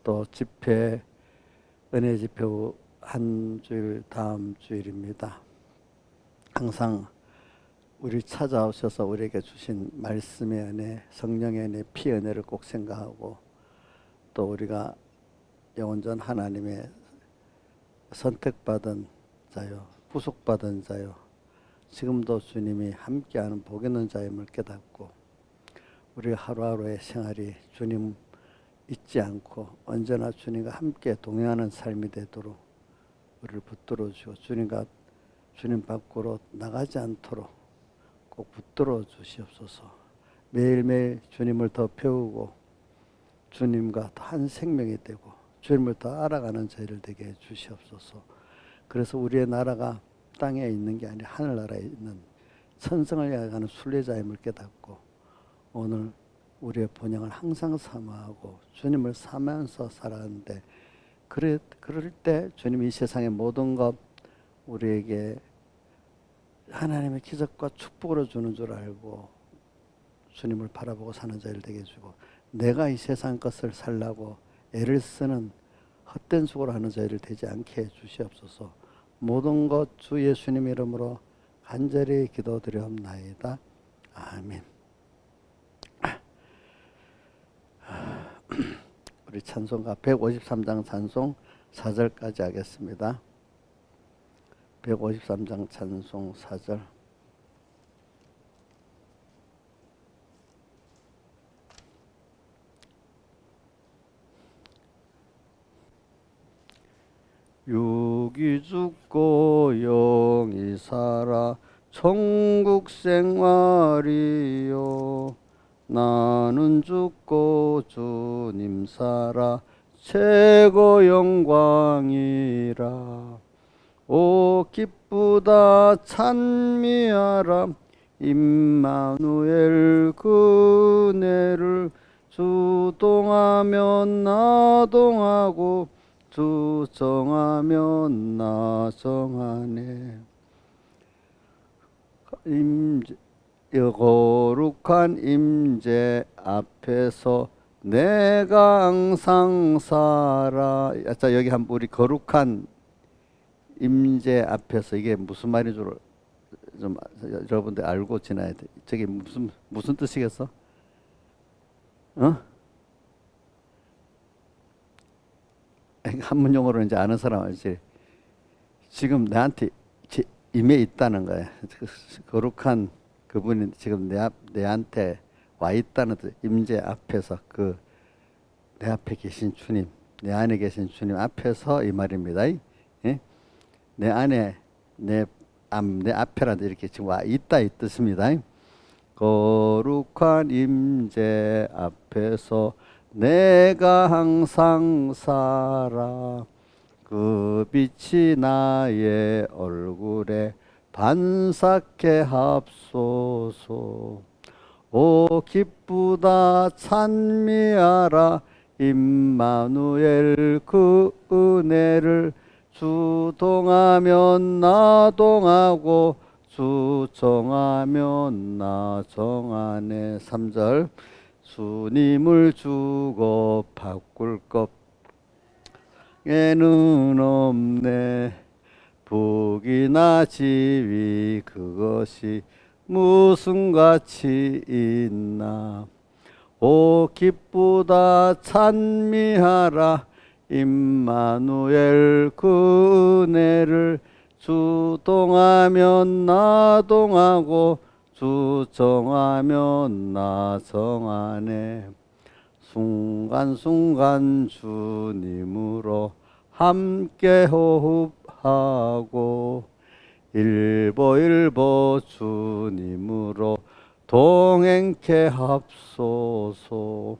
또 집회, 은혜 집회 후 한 주일 다음 주일입니다. 항상 우리 찾아오셔서 우리에게 주신 말씀의 은혜, 성령의 은혜, 피의 은혜를 꼭 생각하고 또 우리가 영원전 하나님의 선택받은 자요, 부속받은 자요, 지금도 주님이 함께하는 복 있는 자임을 깨닫고 우리 하루하루의 생활이 주님 잊지 않고 언제나 주님과 함께 동행하는 삶이 되도록 우리를 붙들어 주시고 주님 밖으로 나가지 않도록 꼭 붙들어 주시옵소서. 매일매일 주님을 더 배우고 주님과 더 한 생명이 되고 주님을 더 알아가는 저희를 되게 해 주시옵소서. 그래서 우리의 나라가 땅에 있는 게 아니라 하늘나라에 있는 천성을 향해 가는 순례자임을 깨닫고 오늘 우리의 본향을 항상 사모하고 주님을 사모하면서 살아가는데 그럴 때 주님이 이 세상의 모든 것 우리에게 하나님의 기적과 축복으로 주는 줄 알고 주님을 바라보고 사는 자를 되게 해주고 내가 이 세상 것을 살라고 애를 쓰는 헛된 수고를 하는 자를 되지 않게 해주시옵소서. 모든 것 주 예수님 이름으로 간절히 기도드리옵나이다. 아멘. 우리 찬송가 153장 찬송 4절까지 하겠습니다. 153장 찬송 4절. 육이 죽고 영이 살아 천국 생활이요 나는 죽고 주님 살아 최고 영광이라. 오 기쁘다 찬미하라 임마누엘 그 은혜를 주동하면 나동하고 주 정하면 나 정하네. 거룩한 임재 앞에서 내가 항상 살아. 자, 여기 한번 우리 거룩한 임재 앞에서 이게 무슨 말인 줄 좀 여러분들 알고 지나야 돼. 저게 무슨 뜻이겠어? 한문 용어로 이제 아는 사람 알지. 지금 내한테 임해 있다는 거야. 거룩한 그분이 지금 내한테 와 있다는 뜻. 임재 앞에서 내 앞에 계신 주님, 내 안에 계신 주님 앞에서 이 말입니다. 예? 내 안에 내 앞에라도 이렇게 지금 와 있다 이 뜻입니다. 거룩한 임재 앞에서 내가 항상 살아 그 빛이 나의 얼굴에 반삭해 합소서. 오 기쁘다 찬미하라 임마누엘 그 은혜를 주동하면 나동하고 주 정하면 나 정하네. 3절. 주님을 주고 바꿀 것에는 없네. 복이나 지위 그것이 무슨 가치 있나. 오 기쁘다 찬미하라 임마누엘 그 은혜를 주동하면 나동하고 주 정하면 나 정하네. 순간순간 주님으로 함께 호흡하고 일보일보 주님으로 동행케 합소서.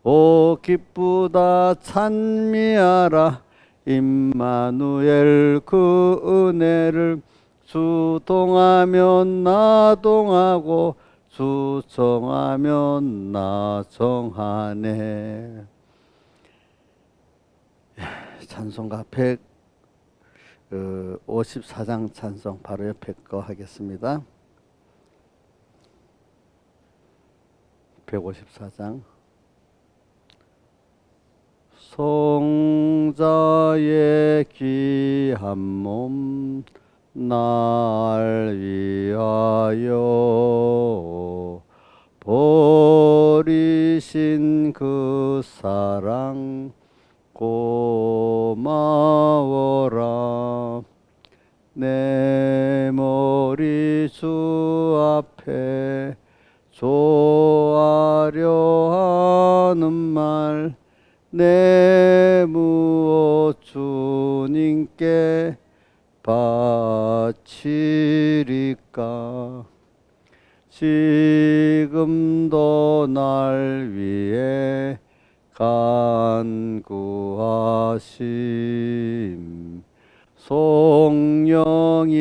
오 기쁘다 찬미하라 임마누엘 그 은혜를 주동하면 나동하고 주 정하면 나 정하네. 찬송가 154장 찬송 바로 옆에 거 하겠습니다. 154장 성자의 귀한 몸 날 위하여 버리신 그 사랑 고마워라. 내 머리 주 앞에 조아려 하는 말 내 무엇 주님께 바치리까. 지금도 날 위해 간구하심 성령이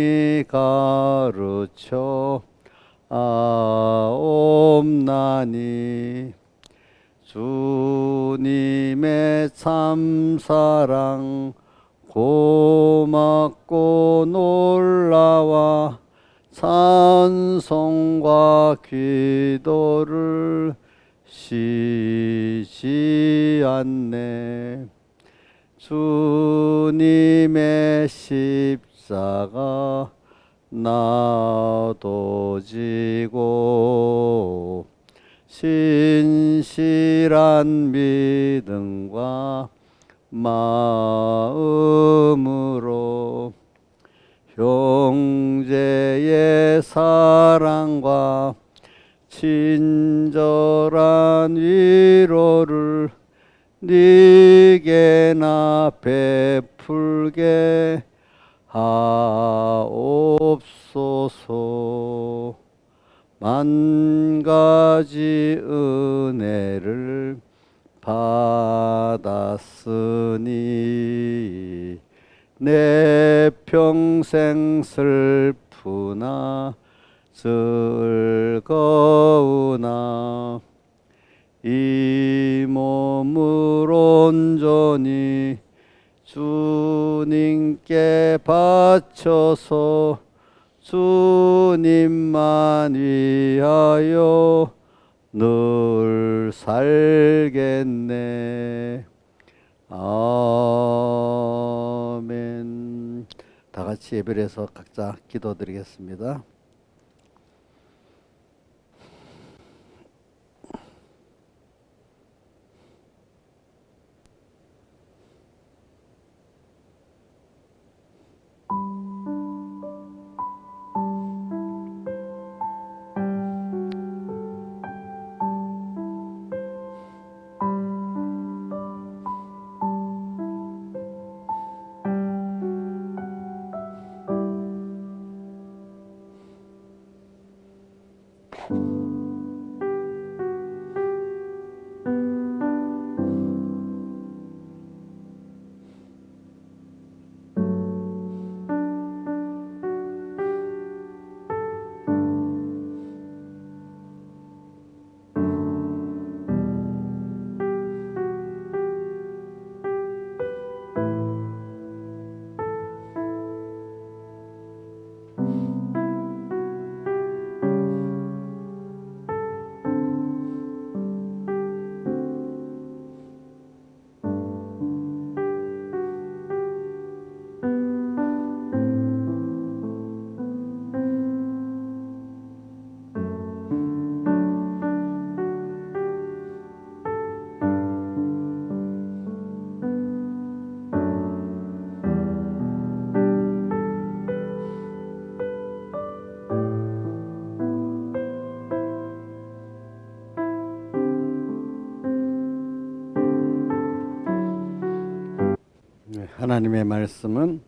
가르쳐 아옵나니. 주님의 참사랑 고맙고 놀라와 찬송과 기도를 쉬지 않네. 주님의 십자가 나도 지고 신실한 믿음과 마음으로 형제의 사랑과 친절한 위로를 네게나 베풀게 하옵소서. 만 가지 은혜를 받았으니 내 평생 슬프나 즐거우나 이 몸을 온전히 주님께 바쳐서 주님만 위하여 늘 살겠네. 아멘. 다 같이 예배를 해서 각자 기도드리겠습니다. 하나님의 말씀은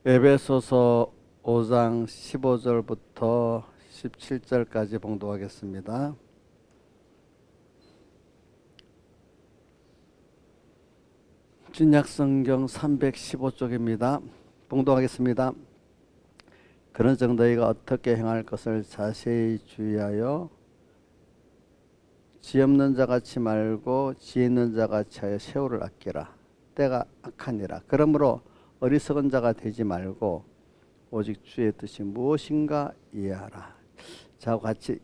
에베소서 5장 15절부터 17절까지 봉독하겠습니다. 신약성경 315쪽입니다. 봉독하겠습니다. 그런즉 너희가 어떻게 행할 것을 자세히 주의하여 지 없는 자같이 말고 지 있는 자같이 하여 세월을 아끼라. 때가 악하니라. 그러므로 어리석은 자가 되지 말고 오직 주의 뜻이 무엇인가 이해하라. 자, 같이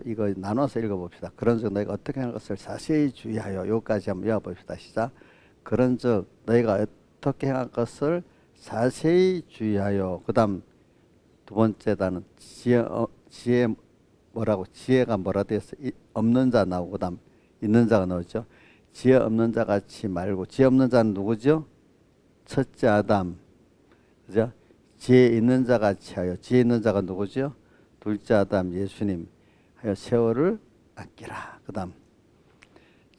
이거 나눠서 읽어봅시다. 그런즉 너희가 어떻게 하는 것을 자세히 주의하여. 여기까지 한번 외워봅시다. 시작. 그런즉 너희가 어떻게 행할 것을 자세히 주의하여. 그다음 두 번째 단은 지혜 뭐라고? 지혜가 뭐라 되었어? 없는 자 나오고 그다음 있는 자가 나오죠. 지혜 없는 자 같이 말고. 지혜 없는 자는 누구죠? 첫째 아담, 그죠? 지혜 있는 자 같이 하여. 지혜 있는 자가 누구죠? 둘째 아담 예수님 하여 세월을 아끼라. 그다음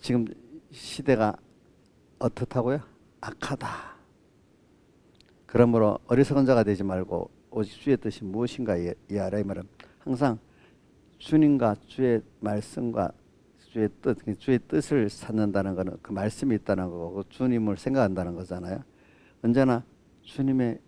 지금 시대가 어떻다고요? 악하다. 그러므로 어리석은 자가 되지 말고 오직 주의 뜻이 무엇인가 이해하라. 이 말은 항상 주님과 주의 말씀과 주의 뜻을 찾는다는 것은 그 말씀이 있다는 거고 그 주님을 생각한다는 거잖아요. 언제나 주님의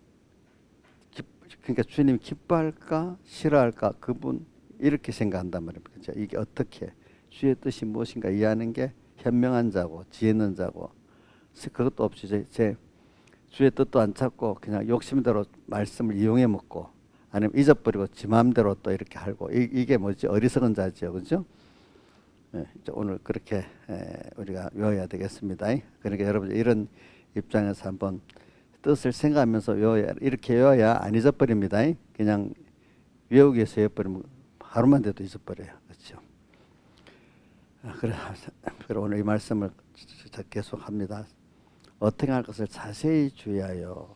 그러니까 주님이 기뻐할까 싫어할까 그분 이렇게 생각한단 말입니다. 그렇죠? 이게 어떻게 주의 뜻이 무엇인가 이해하는 게 현명한 자고 지혜 있는 자고 그것도 없이 제 주의 뜻도 안 찾고 그냥 욕심대로 말씀을 이용해 먹고 아니면 잊어버리고 지 마음대로 또 이렇게 하고 이게 뭐지? 어리석은 자죠. 그죠? 예, 오늘 그렇게 우리가 외워야 되겠습니다. 그러니까 여러분 이런 입장에서 한번 뜻을 생각하면서 이렇게 외워야 안 잊어버립니다. 그냥 외우기 위해서 외워버리면 하루만 돼도 잊어버려요. 그렇죠? 그래 오늘 이 말씀을 계속합니다. 어떻게 할 것을 자세히 주의하여.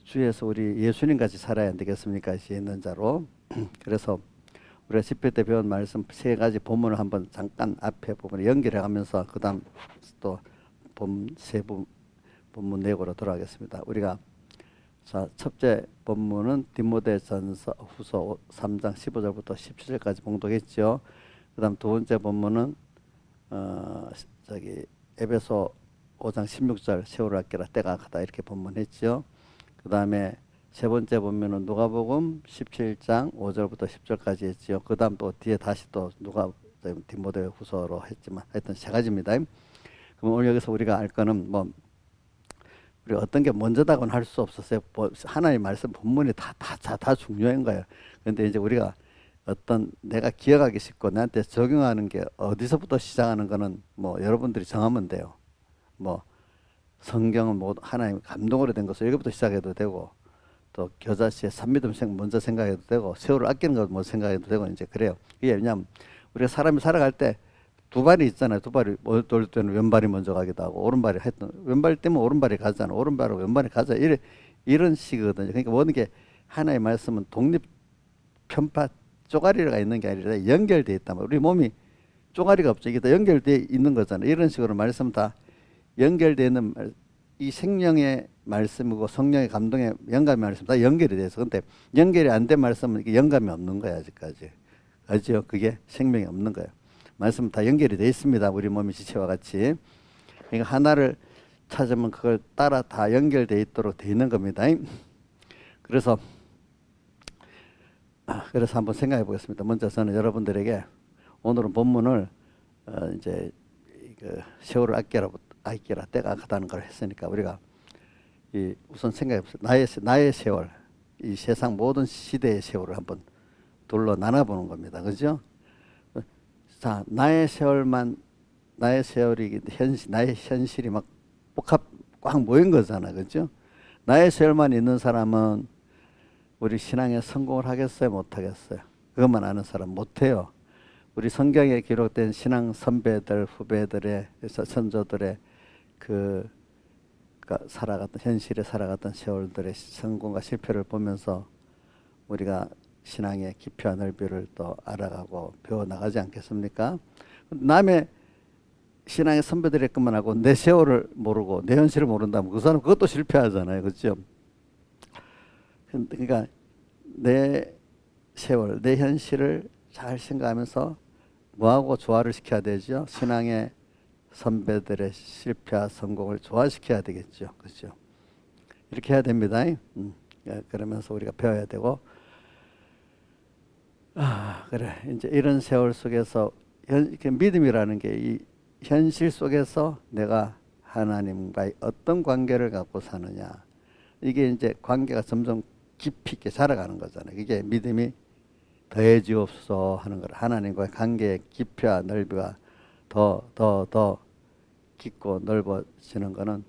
주에서 우리 예수님 같이 살아야 되겠습니까? 지혜 있는 자로. 그래서 우리가 10회 때 배운 말씀 세 가지 본문을 한번 잠깐 앞에 부분에 연결해 가면서 그 다음 또 본문 내고로 돌아가겠습니다. 우리가 자, 첫째 본문은 디모데전서 후서 3장 15절부터 17절까지 봉독했죠. 그 다음 두 번째 본문은 에베소 5장 16절 세월을 아끼라 때가 가다 이렇게 본문했죠. 그 다음에 세 번째 보면은 누가복음 17장 5절부터 10절까지 했지요. 그 다음 또 뒤에 다시 또 디모데 후서로 했지만 하여튼 세 가지입니다. 그럼 오늘 여기서 우리가 알 거는 뭐 우리 어떤 게 먼저다고는 할 수 없었어요. 하나님 말씀 본문이 다 중요한 거예요. 그런데 이제 우리가 어떤 내가 기억하기 쉽고 나한테 적용하는 게 어디서부터 시작하는 거는 뭐 여러분들이 정하면 돼요. 뭐 성경은 뭐 하나님 감동으로 된 것을 여기부터 시작해도 되고 또 겨자씨의 산미듬 먼저 생각해도 되고 세월을 아끼는 것 먼저 생각해도 되고 이제 그래요. 이게 왜냐하면 우리가 사람이 살아갈 때 두 발이 있잖아요. 두 발이 어떨 때는 왼발이 먼저 가기도 하고 오른발이 하여튼 왼발 때문에 오른발이 가잖아. 오른발하고 왼발이 가자 이런 식이거든요. 그러니까 모든 게 하나의 말씀은 독립 편파 쪼가리가 있는 게 아니라 연결되어 있단 말이에요. 우리 몸이 쪼가리가 없죠. 이게 다 연결되어 있는 거잖아요. 이런 식으로 말씀 다 연결되어 있는 이 생명의 말씀이고 성령의 감동의 영감의 말씀 다 연결이 돼서 근데 연결이 안 된 말씀은 이게 영감이 없는 거야 아직까지. 알죠? 그게 생명이 없는 거예요. 말씀 다 연결이 돼 있습니다. 우리 몸의 지체와 같이. 그러니까 하나를 찾으면 그걸 따라 다 연결돼 있도록 돼 있는 겁니다. 그래서 한번 생각해 보겠습니다. 먼저 저는 여러분들에게 오늘은 본문을 이제 세월을 아끼라 때가 가다는 걸 했으니까 우리가 우선 생각해 보세요. 나의 세월, 이 세상 모든 시대의 세월을 한번 둘러 나눠보는 겁니다. 그죠? 자, 나의 세월이 나의 현실이 막 꽉 모인 거잖아. 그죠? 나의 세월만 있는 사람은 우리 신앙에 성공을 하겠어요? 못 하겠어요? 그것만 아는 사람 못해요. 우리 성경에 기록된 신앙 선배들, 후배들의 선조들의 현실에 살아갔던 세월들의 성공과 실패를 보면서 우리가 신앙의 깊이와 넓이를 또 알아가고 배워나가지 않겠습니까? 남의 신앙의 선배들의 것만 하고 내 세월을 모르고 내 현실을 모른다면 그 사람 그것도 실패하잖아요. 그렇죠? 그러니까 내 세월, 내 현실을 잘 생각하면서 뭐하고 조화를 시켜야 되죠? 신앙의 선배들의 실패와 성공을 조화시켜야 되겠죠. 그렇죠? 이렇게 해야 됩니다. 그러면서 우리가 배워야 되고 그래 이제 이런 세월 속에서 믿음이라는 게 이 현실 속에서 내가 하나님과의 어떤 관계를 갖고 사느냐 이게 이제 관계가 점점 깊이 있게 자라가는 거잖아요. 이게 믿음이 더해지옵소서 하는 거라. 하나님과의 관계의 깊이와 넓이가 더 깊고 넓어지는 거는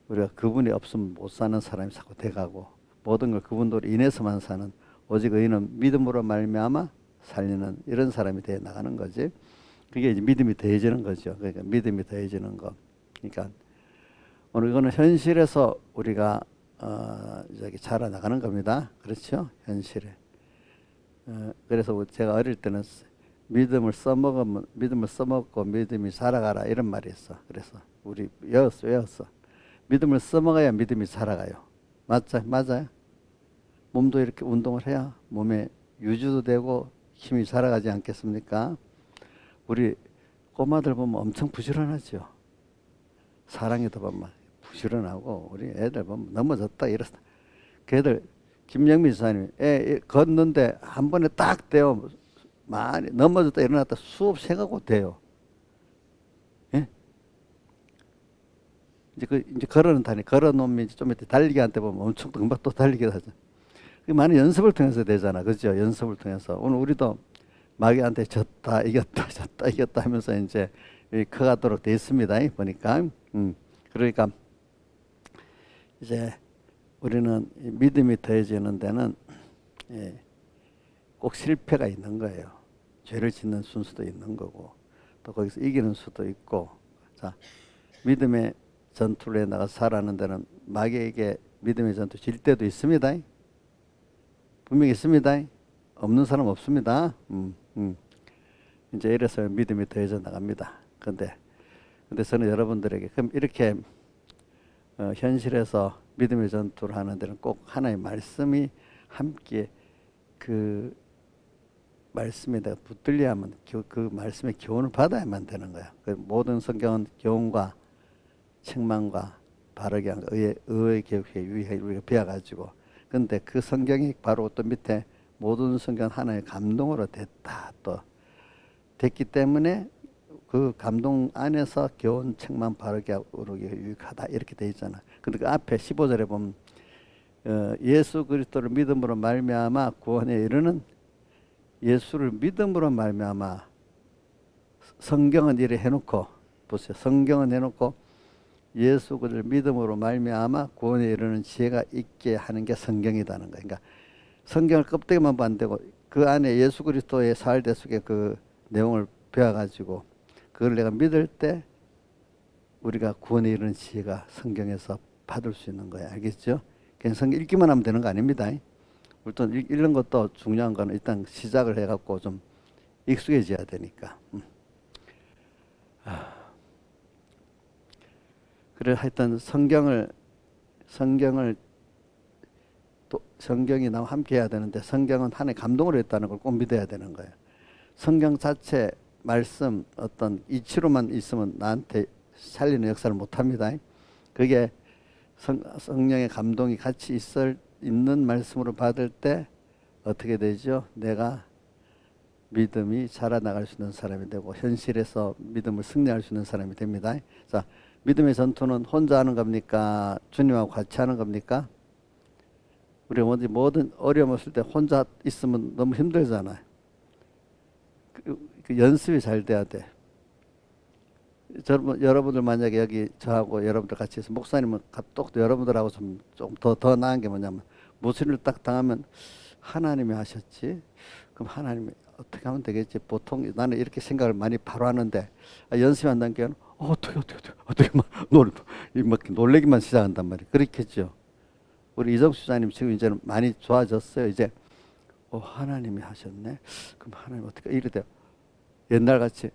우리가 그분이 없으면 못 사는 사람이 자꾸 돼가고 모든 걸 그분으로 인해서만 사는 오직 의인은 믿음으로 말미암아 살리는 이런 사람이 돼 나가는 거지. 그게 이제 믿음이 더해지는 거죠. 그러니까 믿음이 더해지는 거. 그러니까 오늘 이거는 현실에서 우리가 저기 자라나가는 겁니다. 그렇죠? 현실에. 그래서 제가 어릴 때는 믿음을 써먹고 믿음이 자라가라 이런 말이 있어. 그래서 우리 외웠어. 믿음을 써먹어야 믿음이 자라가요. 맞아요. 몸도 이렇게 운동을 해야 몸에 유지도 되고 힘이 자라가지 않겠습니까? 우리 꼬마들 보면 엄청 부지런하죠. 사랑이도 보면 부지런하고 우리 애들 보면 넘어졌다 이랬다. 걔들 김영민 지사님 애 걷는데 한 번에 딱 대요. 많이 넘어졌다 일어났다 수업 세가고 돼요. 예? 이제 걸어놓으면 좀 이따 달리기 한때 보면 엄청 금방 또 달리기 하죠. 많은 연습을 통해서 되잖아. 그죠? 연습을 통해서. 오늘 우리도 마귀한테 졌다, 이겼다 하면서 이제 커가도록 돼 있습니다. 보니까. 그러니까 이제 우리는 믿음이 더해지는 데는 꼭 실패가 있는 거예요. 죄를 짓는 순수도 있는 거고 또 거기서 이기는 수도 있고. 자, 믿음의 전투를 나가서 살아가는 데는 마귀에게 믿음의 전투 질 때도 있습니다. 분명히 있습니다. 없는 사람 없습니다. 이제 이래서 믿음이 더해져 나갑니다. 근데 저는 여러분들에게 그럼 이렇게 현실에서 믿음의 전투를 하는 데는 꼭 하나의 말씀이 함께 그 말씀에 내가 붙들려야만 그 말씀의 교훈을 받아야만 되는 거야. 그 모든 성경은 교훈과 책망과 바르게 한 의의 교육에 유의해 우리가 배워가지고. 근데 그 성경이 바로 또 밑에 모든 성경 하나의 감동으로 됐기 때문에 그 감동 안에서 교훈 책만 바르게 오르기 유익하다 이렇게 돼 있잖아. 근데 그 앞에 15절에 보면 예수 그리스도를 믿음으로 말미암아 구원에 이르는 예수를 믿음으로 말미암아 성경은 이래 해놓고 보세요. 성경은 해놓고 예수 그를 믿음으로 말미암아 구원에 이르는 지혜가 있게 하는 게 성경이라는 거예요. 그러니까 성경을 껍데기만 보면 안 되고 그 안에 예수 그리스도의 사활대 속에 그 내용을 배워가지고 그걸 내가 믿을 때 우리가 구원에 이르는 지혜가 성경에서 받을 수 있는 거예요. 알겠죠? 그냥 성경 읽기만 하면 되는 거 아닙니다. 일단 읽는 것도 중요한 거는 일단 시작을 해갖고 좀 익숙해져야 되니까. 그래 하여튼 성경이 나와 함께 해야 되는데 성경은 하나의 감동으로 했다는 걸 꼭 믿어야 되는 거예요. 성경 자체 말씀 어떤 이치로만 있으면 나한테 살리는 역사를 못합니다. 그게 성령의 감동이 같이 있는 말씀으로 받을 때 어떻게 되죠? 내가 믿음이 자라나갈 수 있는 사람이 되고 현실에서 믿음을 승리할 수 있는 사람이 됩니다. 자, 믿음의 전투는 혼자 하는 겁니까? 주님하고 같이 하는 겁니까? 우리 모든 어려움 없을 때 혼자 있으면 너무 힘들잖아요. 그 연습이 잘 돼야 돼. 여러분들 만약에 여기 저하고 여러분들 같이 해서 목사님은 또 여러분들하고 좀 더 나은 게 뭐냐면 무슨 일을 딱 당하면 하나님이 하셨지? 그럼 하나님이 어떻게 하면 되겠지? 보통 나는 이렇게 생각을 많이 바로 하는데 연습이 안 된 게는 어떻게 막 놀래기만 시작한단 말이에요. 그렇겠죠. 우리 이정수 사님 지금 이제는 많이 좋아졌어요. 이제 하나님이 하셨네. 그럼 하나님 어떻게 이래 돼요? 옛날 같이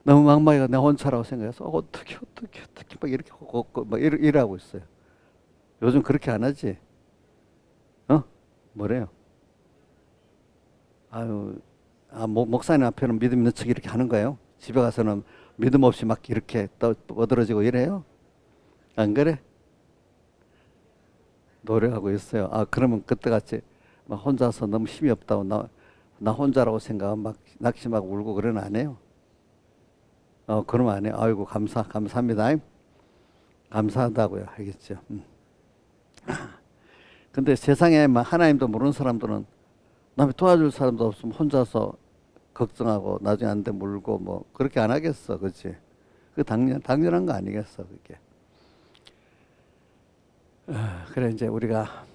너무 막막해가 내 혼자라고 생각해서 어떻게 막 이렇게 막 이러고 있어요. 요즘 그렇게 안 하지? 뭐래요? 목사님 앞에는 믿음 있는 척 이렇게 하는 거예요? 집에 가서는 믿음 없이 막 이렇게 떠들어지고 이래요? 안 그래? 노력하고 있어요. 그러면 그때같이 막 혼자서 너무 힘이 없다고 나 혼자라고 생각하면 막 낙심하고 울고 그러는 안 해요? 그러면 안 해요. 아이고 감사합니다. 감사하다고요. 알겠죠? 근데 세상에 막 하나님도 모르는 사람들은 남이 도와줄 사람도 없으면 혼자서 걱정하고 나중에 안 돼 물고 뭐 그렇게 안 하겠어. 그렇지? 그 당연한 거 아니겠어, 그게. 그래, 이제 우리가,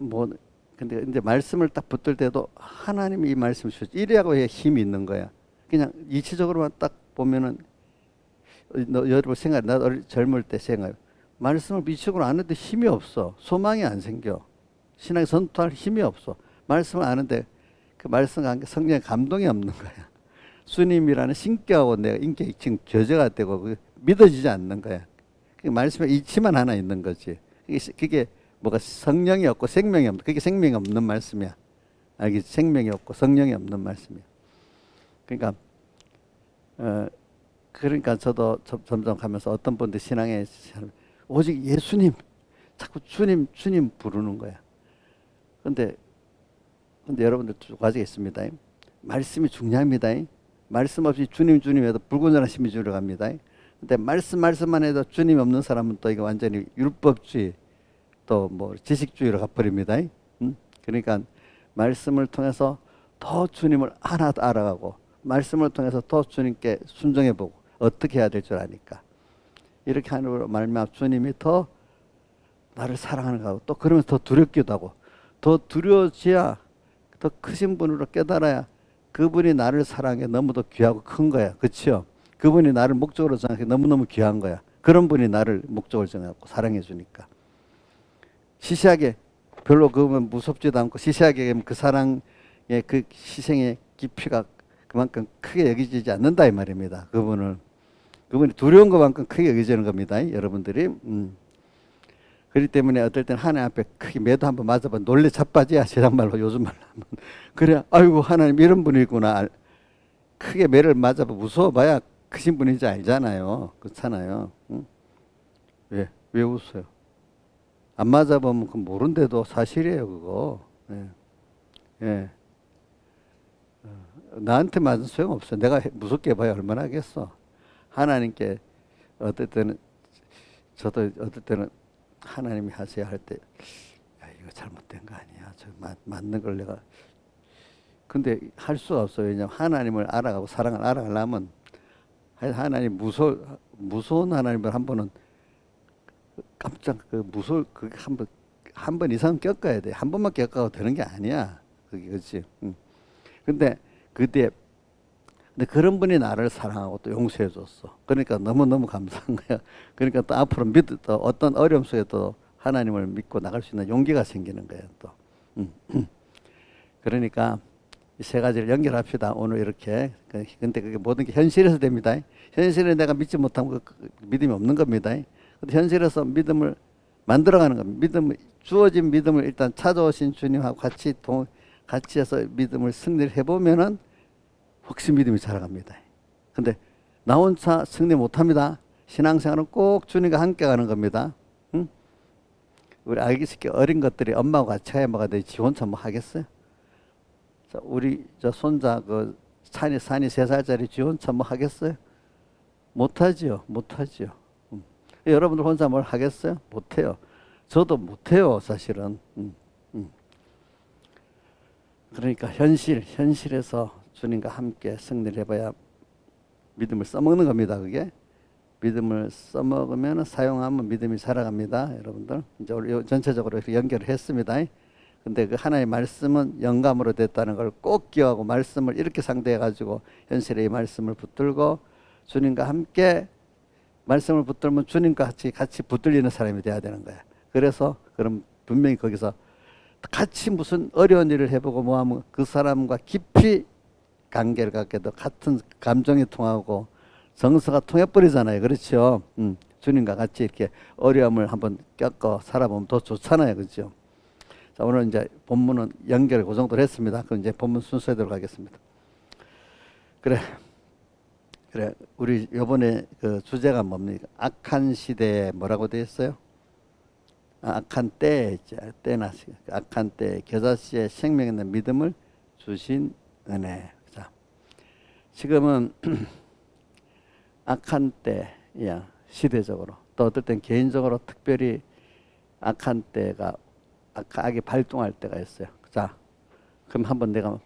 뭐, 근데 이제 말씀을 딱 붙들 때도 하나님이 이 말씀을 주셨지. 이래야고 힘이 있는 거야. 그냥 이치적으로만 딱 보면은, 여러분 생각, 나 젊을 때 생각, 말씀을 이치적으로 안 하는데 힘이 없어. 소망이 안 생겨. 신앙에 선포할 힘이 없어. 말씀을 아는데 그 말씀과 함께 성령의 감동이 없는 거야. 주님이라는 신격하고 내가 인격이 지금 교제가 되고 믿어지지 않는 거야. 그 말씀에 이치만 하나 있는 거지. 그게 뭐가 성령이 없고 생명이 없는, 그게 생명이 없는 말씀이야. 알겠지? 생명이 없고 성령이 없는 말씀이야. 그러니까 그러니까 저도 점점 가면서 어떤 분들 신앙에 오직 예수님, 자꾸 주님 부르는 거야. 근데 여러분들 두 가지가 있습니다. 말씀이 중요합니다. 말씀 없이 주님 해도 불건전한 심이 들어갑니다. 근데 말씀만 해도 주님 없는 사람은 또 이거 완전히 율법주의 또 뭐 지식주의로 가버립니다. 그러니까 말씀을 통해서 더 주님을 하나 더 알아가고 말씀을 통해서 더 주님께 순종해보고 어떻게 해야 될 줄 아니까 이렇게 하는 말미암아 주님이 더 나를 사랑하는 거고 또 그러면서 더 두렵기도 하고 더 두려워져야 더 크신 분으로 깨달아야 그분이 나를 사랑해 너무도 귀하고 큰 거야. 그렇죠? 그분이 나를 목적으로 정하게 너무너무 귀한 거야. 그런 분이 나를 목적으로 정하고 사랑해 주니까. 시시하게 별로 그분 무섭지도 않고 시시하게 그 사랑의 그 희생의 깊이가 그만큼 크게 여기지지 않는다 이 말입니다. 그분이 두려운 것만큼 크게 여기지는 겁니다. 여러분들이. 그렇기 때문에 어떨 땐 하나님 앞에 크게 매도 한번 맞아봐 놀래 자빠지야 세상말로 요즘 말로 하면 그래 아이고 하나님 이런 분이구나 크게 매를 맞아봐 무서워봐야 크신 분인지 알잖아요. 그렇잖아요. 응? 왜 웃어요? 안 맞아보면 그 모른데도 사실이에요 그거. 예. 예. 나한테 맞은 소용없어. 내가 무섭게 봐야 얼마나 하겠어. 하나님께 어떨 때는 저도 어떨 때는 하나님이 하셔야 할 때, 야, 이거 잘못된 거 아니야. 저 맞는 걸 내가. 근데 할 수가 없어요. 왜냐면 하나님을 알아가고 사랑을 알아가려면 하나님 무서운 하나님을 한 번은 깜짝 그게 한 번 이상 겪어야 돼. 한 번만 겪어도 되는 게 아니야. 그게 그렇지. 근데 그런 분이 나를 사랑하고 또 용서해 줬어. 그러니까 너무너무 감사한 거야. 그러니까 또 앞으로 또 어떤 어려움 속에도 하나님을 믿고 나갈 수 있는 용기가 생기는 거예요, 또. 그러니까 이 세 가지를 연결합시다. 오늘 이렇게. 근데 그게 모든 게 현실에서 됩니다. 현실에 내가 믿지 못하면 믿음이 없는 겁니다. 근데 현실에서 믿음을 만들어가는 겁니다. 주어진 믿음을 일단 찾아오신 주님하고 같이 해서 믿음을 승리를 해보면은 혹시 믿음이 자라갑니다. 근데 나 혼자 승리 못합니다. 신앙생활은 꼭 주님과 함께 가는 겁니다. 응? 우리 아기 새끼 어린 것들이 엄마하고 같이 가야 뭐가 되지 지 혼자 뭐 하겠어요? 자, 우리 저 손자 그 산이 3살짜리 지 혼자 뭐 하겠어요? 못하지요. 여러분들 혼자 뭘 하겠어요? 못해요. 저도 못해요 사실은. 그러니까 현실에서 주님과 함께 승리를 해봐야 믿음을 써먹는 겁니다. 그게 믿음을 써먹으면 사용하면 믿음이 자라갑니다. 여러분들 이제 우리 전체적으로 이렇게 연결을 했습니다. 근데 그 하나의 말씀은 영감으로 됐다는 걸 꼭 기억하고 말씀을 이렇게 상대해 가지고 현실에 이 말씀을 붙들고 주님과 함께 말씀을 붙들면 주님과 같이 붙들리는 사람이 돼야 되는 거야. 그래서 그럼 분명히 거기서 같이 무슨 어려운 일을 해보고 뭐하면 그 사람과 깊이 관계를 갖게 돼 같은 감정이 통하고 정서가 통해버리잖아요. 그렇죠? 주님과 같이 이렇게 어려움을 한번 겪어 살아보면 더 좋잖아요. 그렇죠? 자, 오늘 이제 본문은 연결 그 정도로 했습니다. 그럼 이제 본문 순서에 들어가겠습니다. 그래. 우리 요번에 그 주제가 뭡니까? 악한 시대에 뭐라고 되어 있어요? 악한 때에 때나 악한 때 겨자씨의 생명 있는 믿음을 주신 은혜. 자, 지금은 악한 때야 시대적으로 또 어떨 땐 개인적으로 특별히 악한 때가 악이 발동할 때가 있어요. 자, 그럼 한번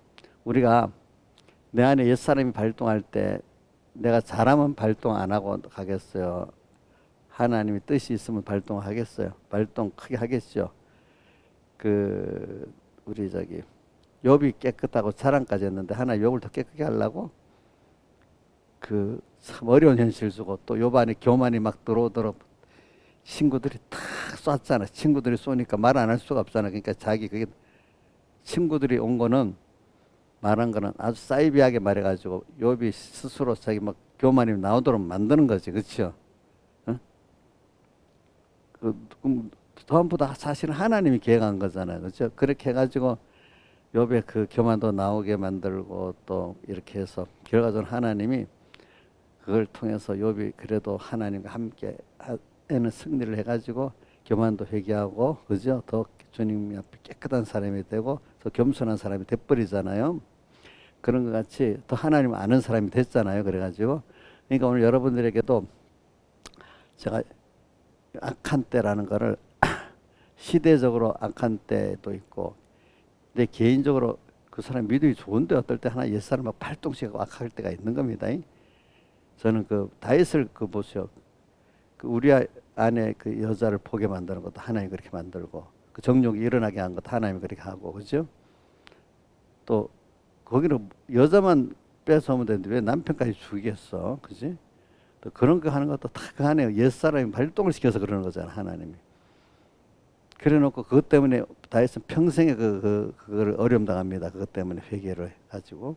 우리가 내 안에 옛사람이 발동할 때 내가 잘하면 발동 안 하고 가겠어요? 하나님이 뜻이 있으면 발동하겠어요? 발동 크게 하겠죠. 그 우리 저기 욥이 깨끗하고 자랑까지 했는데 하나 욥을 더 깨끗게 하려고 그 참 어려운 현실 주고 또 욥 안에 교만이 막 들어오도록 친구들이 탁 쐈잖아. 친구들이 쏘니까 말 안 할 수가 없잖아. 그러니까 자기 그게 친구들이 온 거는 말한 거는 아주 사이비하게 말해가지고 욥이 스스로 자기 막 교만이 나오도록 만드는 거지, 그렇죠? 응? 전부 다 사실은 하나님이 계획한 거잖아요, 그렇죠? 그렇게 해가지고 욥의 그 교만도 나오게 만들고 또 이렇게 해서 결과적으로 하나님이 그걸 통해서 욥이 그래도 하나님과 함께 하는 승리를 해가지고 교만도 회개하고 그죠? 더 주님 앞에 깨끗한 사람이 되고 더 겸손한 사람이 돼버리잖아요. 그런 것 같이 더 하나님 아는 사람이 됐잖아요. 그래가지고 그러니까 오늘 여러분들에게도 제가 악한 때라는 거를 시대적으로 악한 때도 있고 내 개인적으로 그 사람 믿음이 좋은데 어떨 때 하나 옛사람 막 발동시키고 악할 때가 있는 겁니다. 저는 그 다윗을 그 보세요. 그 우리 안에 그 여자를 보게 만드는 것도 하나님이 그렇게 만들고 그 정욕이 일어나게 한 것도 하나님이 그렇게 하고 그죠? 또 거기는 여자만 뺏어오면 되는데 왜 남편까지 죽이겠어? 그지? 또 그런 거 하는 것도 다 그 안에 옛사람이 발동을 시켜서 그러는 거잖아, 하나님이. 그래 놓고 그것 때문에 다윗은 평생에 그거를 어려움 당합니다. 그것 때문에 회개를 가지고.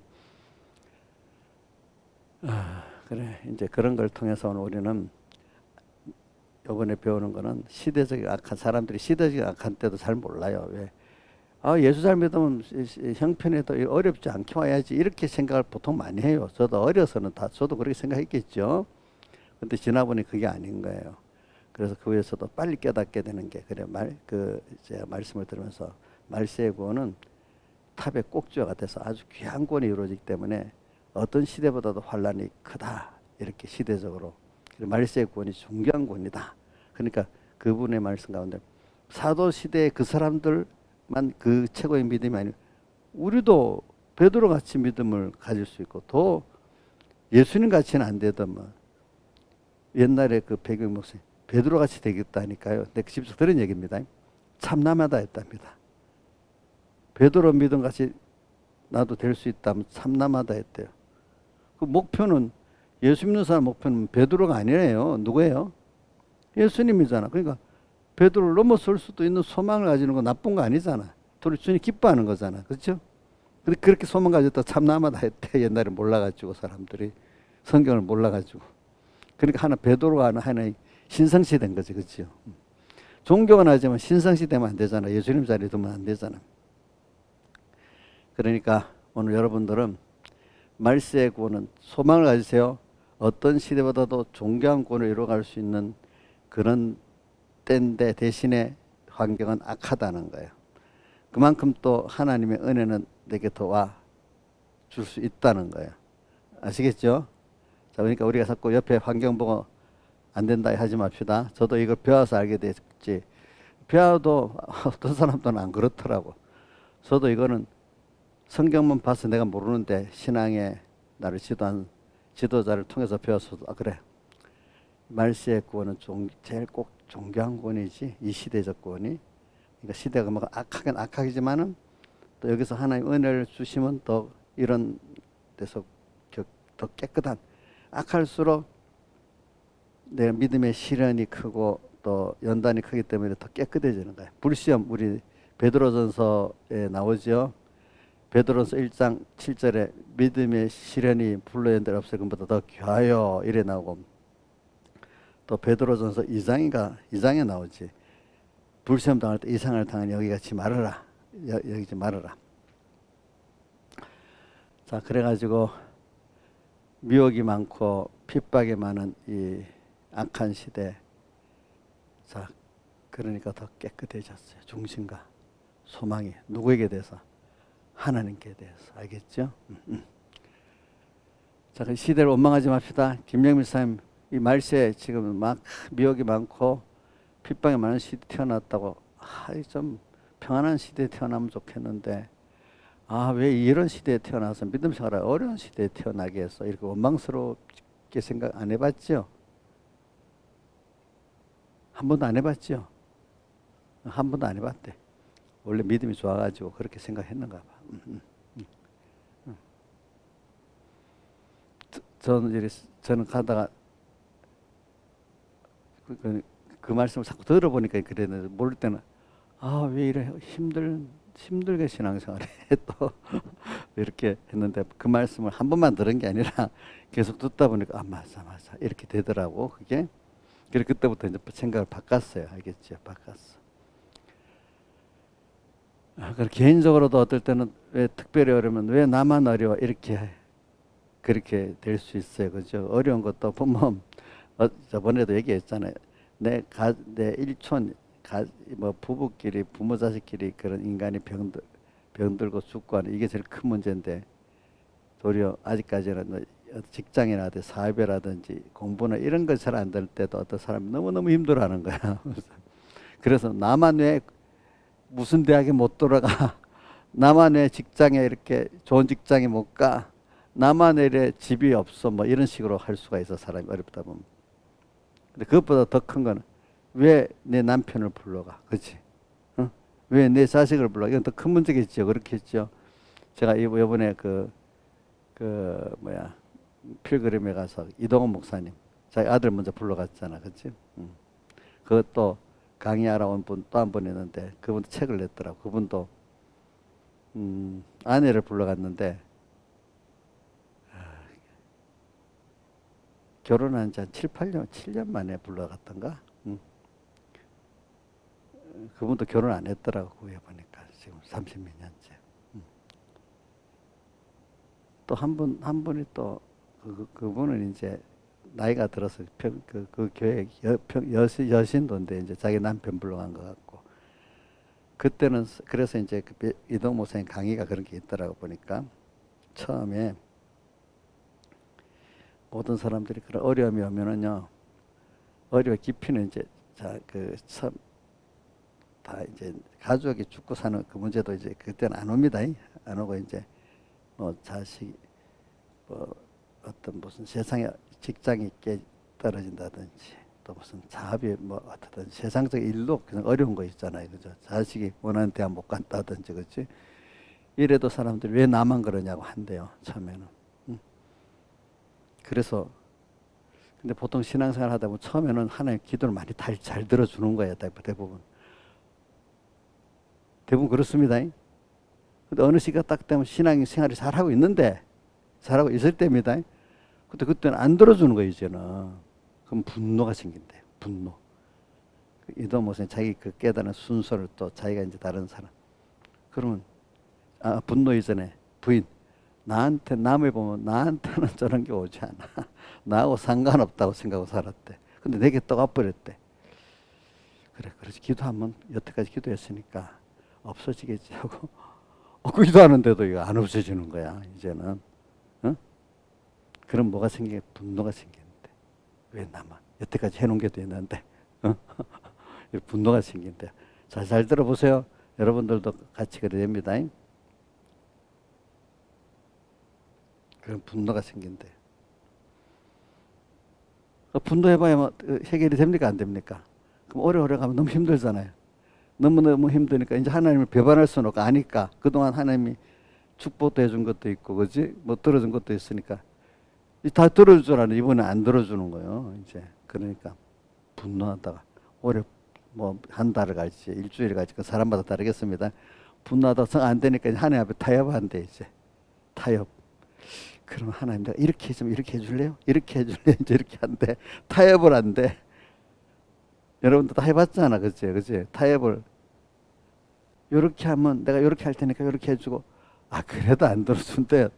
그래, 이제 그런 걸 통해서 오늘 우리는 이번에 배우는 거는 시대적인 악한 사람들이 시대적인 악한 때도 잘 몰라요. 왜? 예수 잘 믿으면 형편에도 어렵지 않게 와야지 이렇게 생각을 보통 많이 해요. 저도 어려서는 저도 그렇게 생각했겠죠. 근데 지나보니 그게 아닌 거예요. 그래서 그 위에서도 빨리 깨닫게 되는 게 그래 제가 말씀을 들으면서 말세의 구원은 탑의 꼭지와 같아서 아주 귀한 구원이 이루어지기 때문에 어떤 시대보다도 환란이 크다 이렇게 시대적으로 말세의 구원이 중요한 구원이다. 그러니까 그분의 말씀 가운데 사도 시대의 그 사람들만 그 최고의 믿음이 아니고 우리도 베드로 같이 믿음을 가질 수 있고 또 예수님 같이는 안 되더만 옛날에 그 배경 목사님 베드로 같이 되겠다니까요. 내가 집에서 들은 얘기입니다. 참남하다 했답니다. 베드로 믿음 같이 나도 될 수 있다면 참남하다 했대요. 그 목표는 예수 믿는 사람 목표는 베드로가 아니에요. 누구예요? 예수님이잖아. 그러니까 베드로를 넘어설 수도 있는 소망을 가지는 건 나쁜 거 아니잖아. 둘이 주님 기뻐하는 거잖아. 그렇죠? 그렇게 소망 가졌다 참남하다 했대. 옛날에 몰라가지고 사람들이 성경을 몰라가지고. 그러니까 하나 베드로가 하나의 신성시 된 거지, 그렇죠? 종교가 나지만 신성시 되면 안 되잖아. 예수님 자리에 두면 안 되잖아. 그러니까 오늘 여러분들은 말세의 구원은 소망을 가지세요. 어떤 시대보다도 존귀한 구원을 이루어갈 수 있는 그런 때인데 대신에 환경은 악하다는 거예요. 그만큼 또 하나님의 은혜는 내게 더 와 줄 수 있다는 거예요. 아시겠죠? 자, 그러니까 우리가 자꾸 옆에 환경 보고 안 된다 하지 맙시다. 저도 이걸 배워서 알게 됐지. 배워도 어떤 사람들은 안 그렇더라고. 저도 이거는 성경만 봐서 내가 모르는데 신앙에 나를 지도한 지도자를 통해서 배워서 그래. 말세의 구원은 제일 꼭 존귀한 구원이지 이 시대적 구원이. 그러니까 시대가 뭐 악하긴 악하지만은 또 여기서 하나님 은혜를 주시면 더 이런 데서 더 깨끗한 악할수록 내 믿음의 시련이 크고 또 연단이 크기 때문에 더 깨끗해지는 거예요. 불시험 우리 베드로전서에 나오죠. 베드로전서 1장 7절에 믿음의 시련이 불러연들 없을 것보다 더 귀하여 이래 나오고 또 베드로전서 2장에 나오지. 불시험 당할 때 이상을 당하니 여기같이 말하라. 여기지 말아라. 자, 그래가지고 미혹이 많고 핍박이 많은 이 악한 시대. 자, 그러니까 더 깨끗해졌어요. 중심과 소망이 누구에게 대해서? 하나님께 대해서. 알겠죠? 자, 그 시대를 원망하지 맙시다. 김영민 사님, 이 말세에 지금 막 미혹이 많고 핍박이 많은 시대에 태어났다고. 좀 평안한 시대에 태어나면 좋겠는데 왜 이런 시대에 태어나서 믿음 생활을 어려운 시대에 태어나게 해서 이렇게 원망스럽게 쉽게 생각 안 해봤죠? 한 번도 안 해봤죠? 한 번도 안 해봤대. 원래 믿음이 좋아가지고 그렇게 생각했는가 봐. 저는 가다가 그 말씀을 자꾸 들어보니까 그랬는데 모를 때는 왜 이래 힘들게 신앙생활해 또 이렇게 했는데 그 말씀을 한 번만 들은 게 아니라 계속 듣다 보니까 맞아 이렇게 되더라고 그게. 그래서 그때부터 이제 생각을 바꿨어요. 알겠죠? 바꿨어. 그리고 개인적으로도 어떨 때는 왜 특별히 어려우면 왜 나만 어려워 이렇게 그렇게 될 수 있어요. 그죠? 어려운 것도 보면 저번에도 얘기했잖아요. 내 일촌 뭐 부부끼리 부모 자식끼리 그런 인간이 병들고 죽고 하는 이게 제일 큰 문제인데 도리어 아직까지는 직장이라든지 사업이라든지 공부나 이런 거 잘 안 될 때도 어떤 사람이 너무너무 힘들어하는 거야. 그래서 나만 왜 무슨 대학에 못 들어가? 나만 왜 직장에 이렇게 좋은 직장에 못 가? 나만 왜 이래 집이 없어? 뭐 이런 식으로 할 수가 있어. 사람이 어렵다 보면. 근데 그것보다 더 큰 거는 왜 내 남편을 불러가? 그렇지? 어? 왜 내 자식을 불러? 이건 더 큰 문제겠죠. 그렇겠죠. 제가 이번에 필그림에 가서 이동원 목사님 자기 아들 먼저 불러갔잖아. 그렇지? 그것도 강의하러 온 분 또 한 분 있는데 그분도 책을 냈더라고. 그분도 아내를 불러갔는데 결혼한 지 한 7년 만에 불러갔던가? 그분도 결혼 안 했더라고. 그게 보니까 지금 30몇 년째. 또 한 분이 또 그분은 이제 나이가 들어서 그 교회 여신도인데 이제 자기 남편 불러간 것 같고. 그때는 그래서 이제 이동 목사님 강의가 그런 게 있더라고 보니까 처음에 모든 사람들이 그런 어려움이 오면은요, 어려움 깊이는 이제 다 이제 가족이 죽고 사는 그 문제도 이제 그때는 안 옵니다. 안 오고 이제 뭐 자식 뭐 어떤 무슨 세상에 직장이 있게 떨어진다든지 또 무슨 사업이 뭐 어떻든 세상적 일로 그냥 어려운 거 있잖아요. 그죠? 자식이 원하는 대학 못 간다든지 그렇지? 이래도 사람들이 왜 나만 그러냐고 한대요. 처음에는. 그래서 근데 보통 신앙생활 하다 보면 처음에는 하나님 기도를 많이 잘 들어주는 거예요. 대부분. 대부분 그렇습니다. 근데 어느 시기가 딱 되면 신앙생활이 잘하고 있는데 잘하고 있을 때입니다. 근데 그때는 안 들어주는 거예요. 이제는. 그럼 분노가 생긴대요. 분노. 이동 목사님 자기 그 깨달은 순서를 또 자기가 이제 다른 사람. 그러면 분노 이전에 부인 나한테 남을 보면 나한테는 저런 게 오지 않아. 나하고 상관없다고 생각하고 살았대. 근데 내게 또 와버렸대. 그래서 기도하면 여태까지 기도했으니까 없어지겠지 하고 기도하는데도 이거 안 없어지는 거야 이제는. 어? 그럼 뭐가 생기게 분노가 생기는데 왜 나만 여태까지 해놓은 게 있는데 분노가 생긴대. 잘 들어보세요. 여러분들도 같이 그래야 됩니다. 그런 분노가 생긴대. 분노해봐야 뭐 해결이 됩니까 안 됩니까? 그럼 오래 가면 너무 힘들잖아요. 너무 힘드니까 이제 하나님을 배반할 수는 없고 아니까 그동안 하나님이 축복도 해준 것도 있고 그지 뭐 들어준 것도 있으니까 다 들어줄 줄 아는 이번에 안 들어주는 거예요. 이제 그러니까 분노하다가 오래 뭐 한 달을 갈지 일주일을 갈지 그 사람마다 다르겠습니다. 분노하다가 성 안 되니까 하나님 앞에 타협한대. 이제 타협. 그럼 하나님 내가 이렇게 해주면 이렇게 해줄래요? 이렇게 해줄래요? 이제 이렇게 한대. 타협을 한대. 여러분도 다 해봤잖아. 그치? 타협을. 요렇게 하면 내가 요렇게 할 테니까 요렇게 해주고, 그래도 안 들어준대.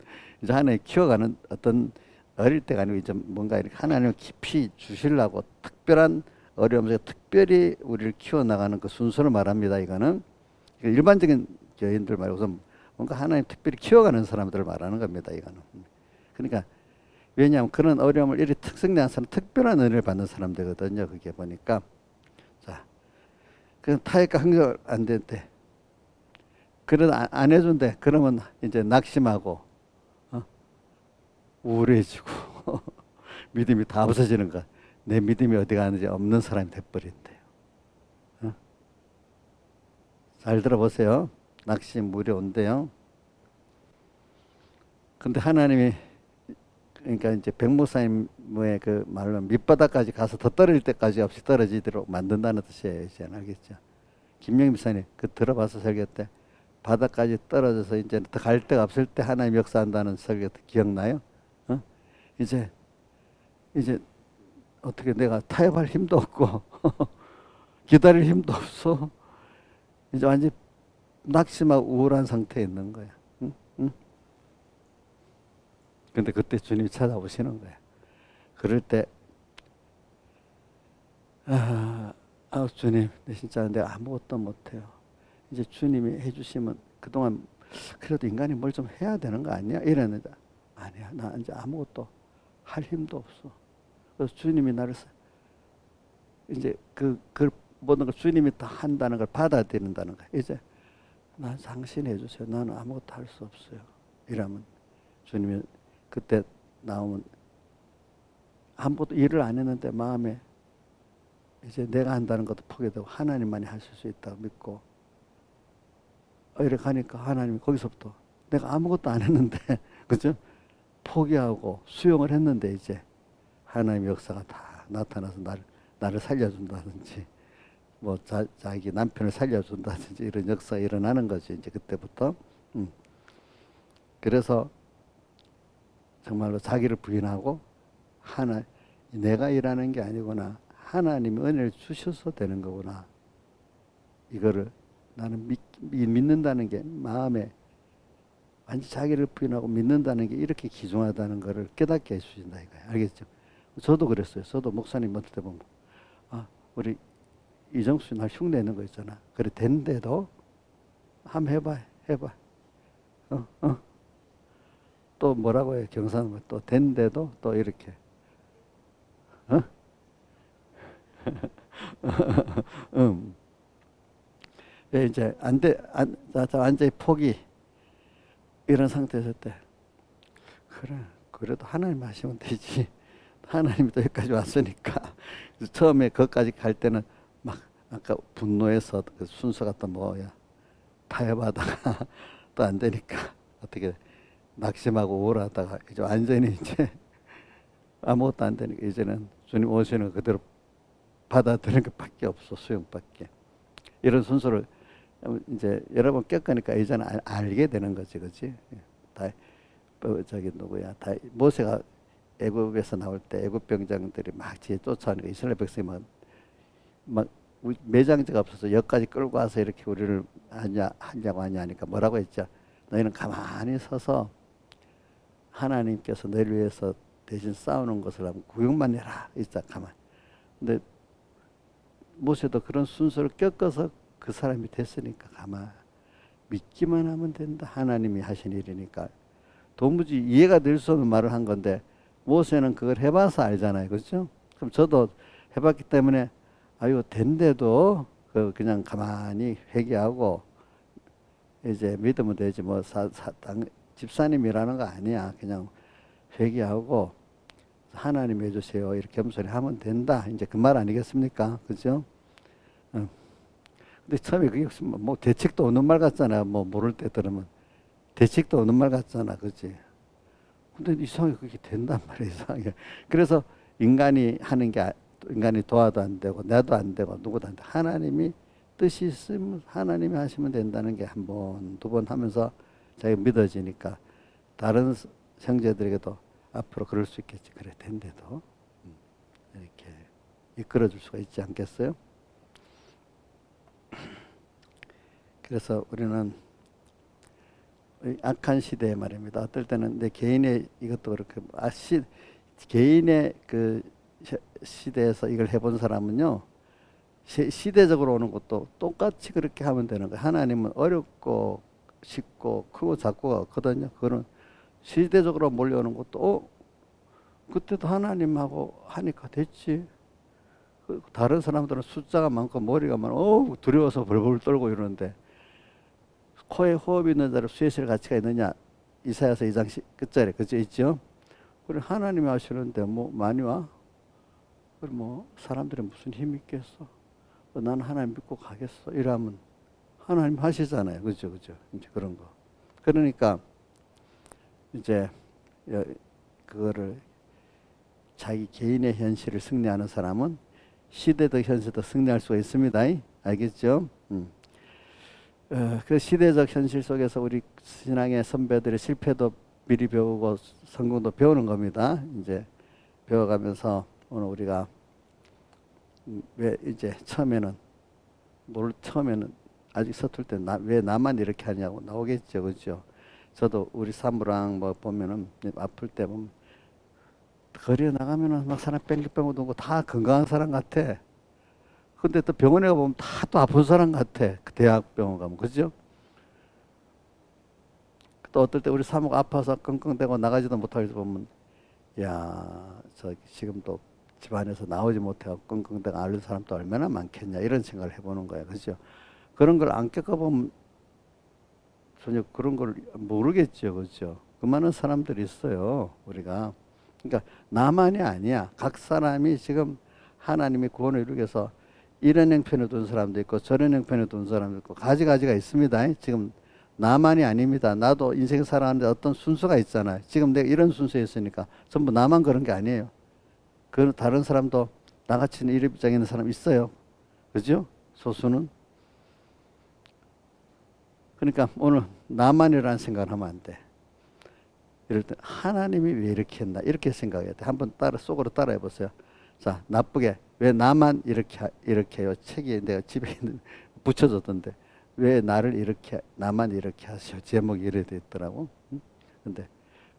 이제 하나님 키워가는 어떤 어릴 때가 아니고 이제 뭔가 이렇게 하나님을 깊이 주시려고 특별한 어려움에서 특별히 우리를 키워나가는 그 순서를 말합니다. 이거는. 일반적인 교인들 말고서 뭔가 하나님 특별히 키워가는 사람들을 말하는 겁니다. 이거는. 그러니까 왜냐하면 그런 어려움을 이렇게 특성내는 사람, 특별한 은혜를 받는 사람들거든요. 그게 보니까. 자, 그 타협과 흥정 안 된대. 그래도 안 해준대. 그러면 이제 낙심하고, 우울해지고, 믿음이 다 없어지는 것. 내 믿음이 어디 가는지 없는 사람이 돼버린대요. 어? 잘 들어보세요. 낙심물이 온대요. 근데 하나님이 그러니까 이제 백목사님의 그 말로 밑바닥까지 가서 더 떨어질 때까지 없이 떨어지도록 만든다는 뜻이에요. 이제 알겠죠? 김영민 목사님 그 들어봐서 설교 때 바닥까지 떨어져서 이제 더 갈 데가 없을 때 하나님 역사한다는 설교 기억나요? 어? 이제 어떻게 내가 타협할 힘도 없고 기다릴 힘도 없어. 이제 완전 낙심하고 우울한 상태에 있는 거야. 응? 응? 근데 그때 주님이 찾아오시는 거야. 그럴 때 주님, 진짜 내가 아무것도 못해요. 이제 주님이 해주시면 그동안 그래도 인간이 뭘 좀 해야 되는 거 아니야? 이랬는데 아니야, 나 이제 아무것도 할 힘도 없어. 그래서 주님이 나를 이제 그 모든 걸 주님이 다 한다는 걸 받아들인다는 거야. 이제 난 당신이 해주세요. 나는 아무것도 할 수 없어요. 이러면 주님이 그때 나오면 아무것도 일을 안 했는데 마음에 이제 내가 한다는 것도 포기되고 하나님만이 하실 수 있다고 믿고 이렇게 하니까 하나님이 거기서부터 내가 아무것도 안 했는데 그죠? 포기하고 수용을 했는데 이제 하나님의 역사가 다 나타나서 나를 살려준다든지 뭐 자기 남편을 살려준다든지 이런 역사가 일어나는 거지 이제 그때부터. 그래서 정말로 자기를 부인하고 내가 일하는 게 아니구나. 하나님이 은혜를 주셔서 되는 거구나. 이거를 나는 믿는다는 게 마음에 완전 자기를 부인하고 믿는다는 게 이렇게 귀중하다는 거를 깨닫게 해주신다 이거예요. 알겠죠? 저도 그랬어요. 저도 목사님 만날 때 보면 우리 이정수 날 흉내내는 거 있잖아. 그래 된대도 한번 해봐. 또 뭐라고 해요? 경상도 또 된대도 또 이렇게 이제 완전히 포기 이런 상태였을 때 그래 그래도 하나님 하시면 되지. 하나님이 또 여기까지 왔으니까. 처음에 거기까지 갈 때는 막 아까 분노해서 그 순서가 또 뭐야 타협하다가 또 안 되니까 어떻게 낙심하고 우울하다가 이제 완전히 이제 아무것도 안 되니까 이제는 주님 오시는 거 그대로 받아들이는 것밖에 없어. 수용밖에. 이런 순서를 이제 여러 번 겪으니까 이제는 알게 되는 거지, 그렇지? 다 저기 누구야? 다 모세가 애굽에서 나올 때 애굽 병장들이 막 뒤에 쫓아오니까 이스라엘 백성이 막 매장지가 없어서 여기까지 끌고 와서 이렇게 우리를 하냐고 하니까 뭐라고 했죠? 너희는 가만히 서서 하나님께서 너희를 위해서 대신 싸우는 것을 하면 구경만 해라. 있자 가만. 근데 모세도 그런 순서를 겪어서 그 사람이 됐으니까 가만 믿기만 하면 된다. 하나님이 하신 일이니까. 도무지 이해가 될 수 없는 말을 한 건데 모세는 그걸 해봐서 알잖아요. 그렇죠? 그럼 저도 해봤기 때문에 된데도 그냥 가만히 회개하고 이제 믿으면 되지 뭐 집사님이라는 거 아니야. 그냥 회개하고 하나님 해주세요. 이렇게 겸손히 하면 된다. 이제 그 말 아니겠습니까? 그죠? 근데 처음에 그게 뭐 대책도 없는 말 같잖아. 뭐 모를 때 들으면 대책도 없는 말 같잖아. 그렇지? 근데 이상하게 그게 된단 말이야. 이상하게. 그래서 인간이 하는 게 인간이 도와도 안 되고 나도 안 되고 누구도 안 돼. 하나님이 뜻이 있으면 하나님이 하시면 된다는 게 한 번, 두 번 하면서 자기가 믿어지니까 다른 형제들에게도 앞으로 그럴 수 있겠지. 그래 된대도 이렇게 이끌어줄 수가 있지 않겠어요? 그래서 우리는 악한 시대에 말입니다. 어떨 때는 내 개인의 이것도 그렇게 개인의 그 시대에서 이걸 해본 사람은요 시대적으로 오는 것도 똑같이 그렇게 하면 되는 거예요. 하나님은 어렵고 쉽고 크고 작고가 없거든요. 그거는 시대적으로 몰려오는 것도 그때도 하나님하고 하니까 됐지. 다른 사람들은 숫자가 많고 머리가 많고 두려워서 벌벌 떨고 이러는데 코에 호흡이 있는 자로 쇠실 가치가 있느냐. 이사야서 2장 끝절에 그죠 있죠. 그래 하나님이 하시는데 뭐 많이 와? 그래 뭐 사람들이 무슨 힘이 있겠어? 나는 하나님 믿고 가겠어. 이러면 하나님 하시잖아요. 그죠, 그죠. 이제 그런 거. 그러니까 이제 그거를 자기 개인의 현실을 승리하는 사람은 시대적 현실도 승리할 수가 있습니다. 알겠죠? 그 시대적 현실 속에서 우리 신앙의 선배들의 실패도 미리 배우고 성공도 배우는 겁니다. 이제 배워가면서 오늘 우리가 왜 이제 처음에는 아직 서툴 때 왜 나만 이렇게 하냐고 나오겠죠, 그죠? 저도 우리 사무랑 뭐 보면은 아플 때 보면 거리에 나가면은 막 사람 뺑글뺑글 돌고 다 건강한 사람 같아. 근데 또 병원에 가보면 다 또 아픈 사람 같아. 그 대학병원 가면 그죠? 또 어떨 때 우리 사모가 아파서 끙끙대고 나가지도 못하게 보면 야, 저 지금도 집안에서 나오지 못해서 끙끙대고 앓는 사람도 얼마나 많겠냐 이런 생각을 해보는 거예요. 그죠? 그런 걸 안 겪어보면 전혀 그런 걸 모르겠죠. 그죠? 그 많은 사람들이 있어요. 우리가. 그러니까 나만이 아니야. 각 사람이 지금 하나님의 구원을 이루기 위해서 이런 형편에 둔 사람도 있고 저런 형편에 둔 사람도 있고 가지가지가 있습니다. 지금 나만이 아닙니다. 나도 인생 살아가는데 어떤 순서가 있잖아요. 지금 내가 이런 순서에 있으니까 전부 나만 그런 게 아니에요. 그 다른 사람도 나같이 이런 입장에 있는 사람 있어요. 그죠? 소수는. 그러니까 오늘 나만이라는 생각을 하면 안 돼. 이럴 때 하나님이 왜 이렇게 했나 이렇게 생각해야 돼. 한번 속으로 따라해 보세요. 자, 나쁘게 왜 나만 이렇게 해요? 책이 내가 집에 있는 붙여줬던데 왜 나만 이렇게 하셔? 제목이 이래 돼 있더라고. 근데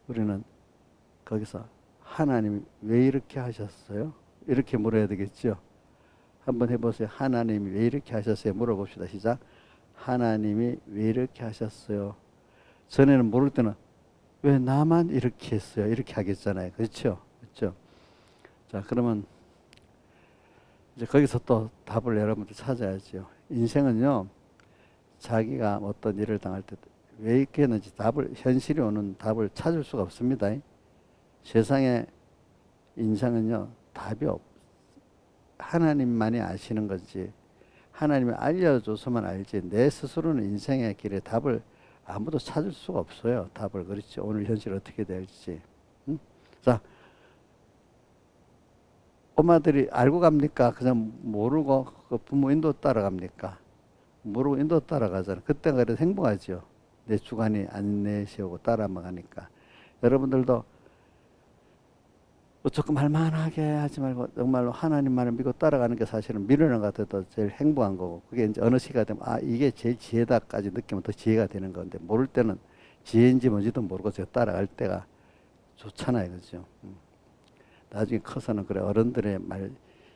우리는 거기서 하나님이 왜 이렇게 하셨어요? 이렇게 물어야 되겠죠. 한번 해보세요. 하나님이 왜 이렇게 하셨어요? 물어봅시다. 시작. 하나님이 왜 이렇게 하셨어요? 전에는 모를 때는 왜 나만 이렇게 했어요? 이렇게 하겠잖아요. 그렇죠? 그렇죠? 자, 그러면 이제 거기서 또 답을 여러분들 찾아야죠. 인생은요, 자기가 어떤 일을 당할 때 왜 이렇게 했는지 현실이 오는 답을 찾을 수가 없습니다. 세상에 인생은요, 하나님만이 아시는 거지. 하나님이 알려줘서만 알지. 내 스스로는 인생의 길에 답을 아무도 찾을 수가 없어요. 답을. 그렇지. 오늘 현실 어떻게 될지. 응? 자, 엄마들이 알고 갑니까? 그냥 모르고 그 부모 인도 따라갑니까? 모르고 인도 따라가잖아. 그때가 그래도 행복하죠. 내 주관이 안내시오고 따라만 가니까. 여러분들도 조금 할만하게 하지 말고 정말로 하나님만을 믿고 따라가는 게 사실은 미루는 것 같아도 제일 행복한 거고 그게 이제 어느 시기가 되면 이게 제일 지혜다까지 느끼면 더 지혜가 되는 건데 모를 때는 지혜인지 뭔지도 모르고 제가 따라갈 때가 좋잖아요. 그죠? 나중에 커서는 그래 어른들의 말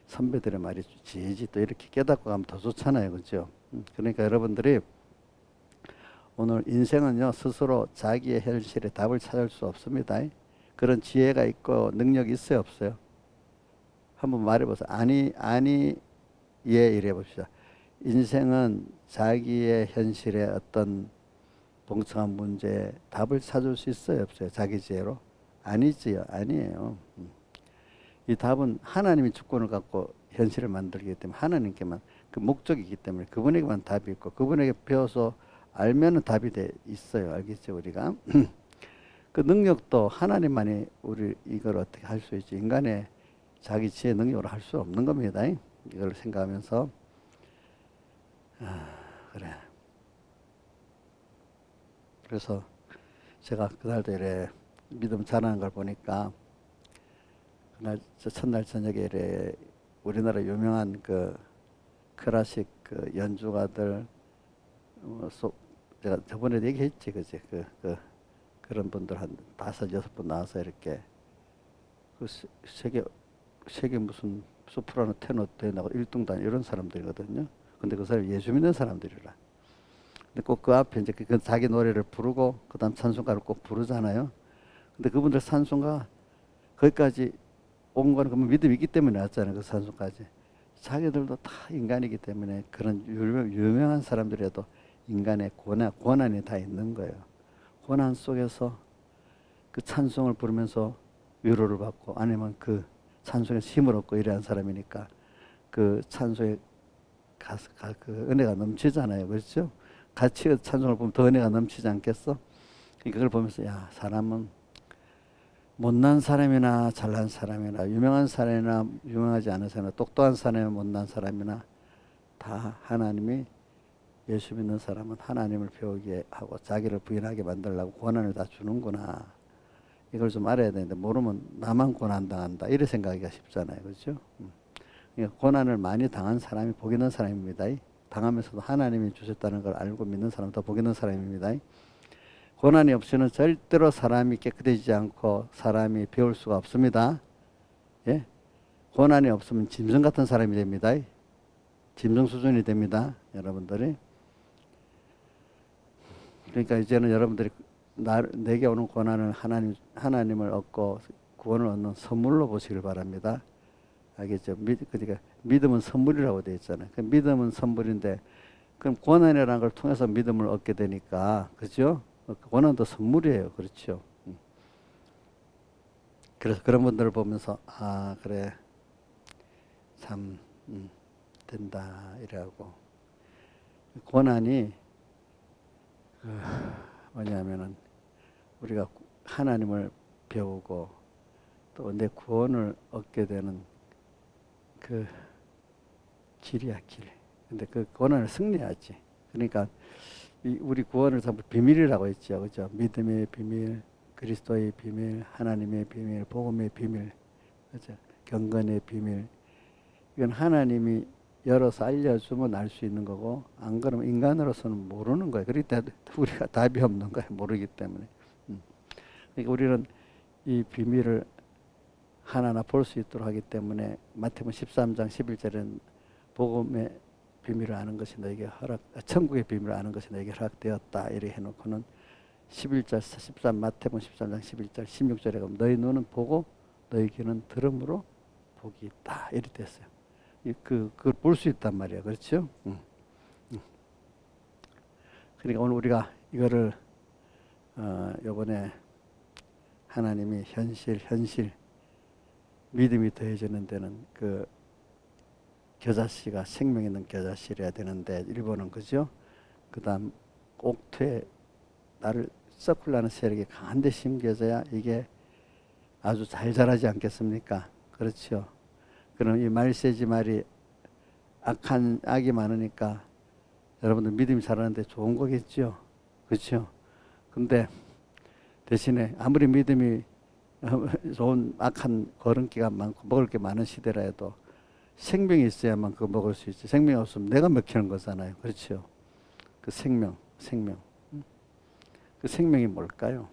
선배들의 말이 지혜지 또 이렇게 깨닫고 가면 더 좋잖아요. 그죠? 그러니까 여러분들이 오늘 인생은요 스스로 자기의 현실에 답을 찾을 수 없습니다. 그런 지혜가 있고 능력이 있어요 없어요? 한번 말해보세요. 아니 예 이래 봅시다. 인생은 자기의 현실에 어떤 봉숭한 문제에 답을 찾을 수 있어요 없어요? 자기 지혜로? 아니지요. 아니에요. 이 답은 하나님이 주권을 갖고 현실을 만들기 때문에 하나님께만 그 목적이기 때문에 그분에게만 답이 있고 그분에게 배워서 알면은 답이 있어요. 알겠죠 우리가? 그 능력도 하나님만이 우리 이걸 어떻게 할 수 있지 인간의 자기 지혜 능력으로 할 수 없는 겁니다. 이걸 생각하면서 그래. 그래서 제가 그날도 이래 믿음 자라는 걸 보니까 그날 첫날 저녁에 이래 우리나라 유명한 그 클래식 그 연주가들 제가 저번에도 얘기했지 그지 그런 분들 한 5-6분 나와서 이렇게 그 세계 무슨 소프라노 테너 대회나고 1등단 이런 사람들이거든요. 근데 그 사람이 예수 믿는 사람들이라. 근데 꼭 그 앞에 이제 그 자기 노래를 부르고 그다음 찬송가를 꼭 부르잖아요. 근데 그분들 찬송가 거기까지 온 거는 그러면 믿음이 있기 때문에 왔잖아요. 그 찬송까지. 자기들도 다 인간이기 때문에 그런 유명한 사람들에도 인간의 고난이 다 있는 거예요. 고난 속에서 그 찬송을 부르면서 위로를 받고 아니면 그 찬송에서 힘을 얻고 이러한 사람이니까 그 찬송에 그 은혜가 넘치잖아요. 그렇죠? 같이 찬송을 보면 더 은혜가 넘치지 않겠어? 그걸 보면서 야, 사람은 못난 사람이나 잘난 사람이나 유명한 사람이나 유명하지 않은 사람이나 똑똑한 사람이나 못난 사람이나 다 하나님이 예수 믿는 사람은 하나님을 배우게 하고 자기를 부인하게 만들려고 고난을 다 주는구나. 이걸 좀 알아야 되는데 모르면 나만 고난 당한다 이래 생각하기가 쉽잖아요. 그렇죠? 그러니까 고난을 많이 당한 사람이 복 있는 사람입니다. 당하면서도 하나님이 주셨다는 걸 알고 믿는 사람은 더 복 있는 사람입니다. 고난이 없이는 절대로 사람이 깨끗해지지 않고 사람이 배울 수가 없습니다. 예? 고난이 없으면 짐승 같은 사람이 됩니다. 짐승 수준이 됩니다. 여러분들이. 그러니까 이제는 여러분들이 내게 오는 고난을 하나님을 얻고 구원을 얻는 선물로 보시길 바랍니다. 알겠죠? 그러니까 믿음은 선물이라고 되어 있잖아요. 믿음은 선물인데 그럼 고난이라는 걸 통해서 믿음을 얻게 되니까 그죠? 고난도 선물이에요. 그렇죠? 그래서 그런 분들을 보면서 아 그래 참 된다 이래하고 고난이 뭐냐면은 우리가 하나님을 배우고 또 내 구원을 얻게 되는 그 길이야 길. 근데 그 고난을 승리하지. 그러니까 우리 구원을 전부 비밀이라고 했죠. 그죠? 믿음의 비밀, 그리스도의 비밀, 하나님의 비밀, 복음의 비밀, 그죠? 경건의 비밀. 이건 하나님이 열어서 알려주면 알 수 있는 거고, 안 그러면 인간으로서는 모르는 거예요. 그렇기 때문에 우리가 답이 없는 거예요. 모르기 때문에. 그러니까 우리는 이 비밀을 하나하나 볼 수 있도록 하기 때문에 마태복음 13장 11절은 복음의 비밀을 아는 것이 너에게 천국의 비밀을 아는 것이 너에게 허락되었다. 이렇게 해놓고는 11절, 13, 마태복음 13장 11절, 16절에 가면 너희 눈은 보고 너희 귀는 들음으로 복이 있다. 이렇게 됐어요. 그걸 볼 수 있단 말이에요. 그렇죠? 그러니까 오늘 우리가 이거를 요번에 하나님이 현실 믿음이 더해지는 데는 그 겨자씨가 생명 있는 겨자씨래야 되는데 일본은 그죠? 그다음 옥토에 나를 썩으려는 세력이 강한데 심겨져야 이게 아주 잘 자라지 않겠습니까? 그렇죠? 그럼 이 말세지 말이 악이 많으니까 여러분들 믿음이 자라는데 좋은 거겠죠? 그렇죠? 근데 대신에 아무리 믿음이 좋은 악한 거름기가 많고 먹을 게 많은 시대라 해도 생명이 있어야만 그거 먹을 수 있지. 생명이 없으면 내가 먹히는 거잖아요. 그렇죠? 그 생명. 그 생명이 뭘까요?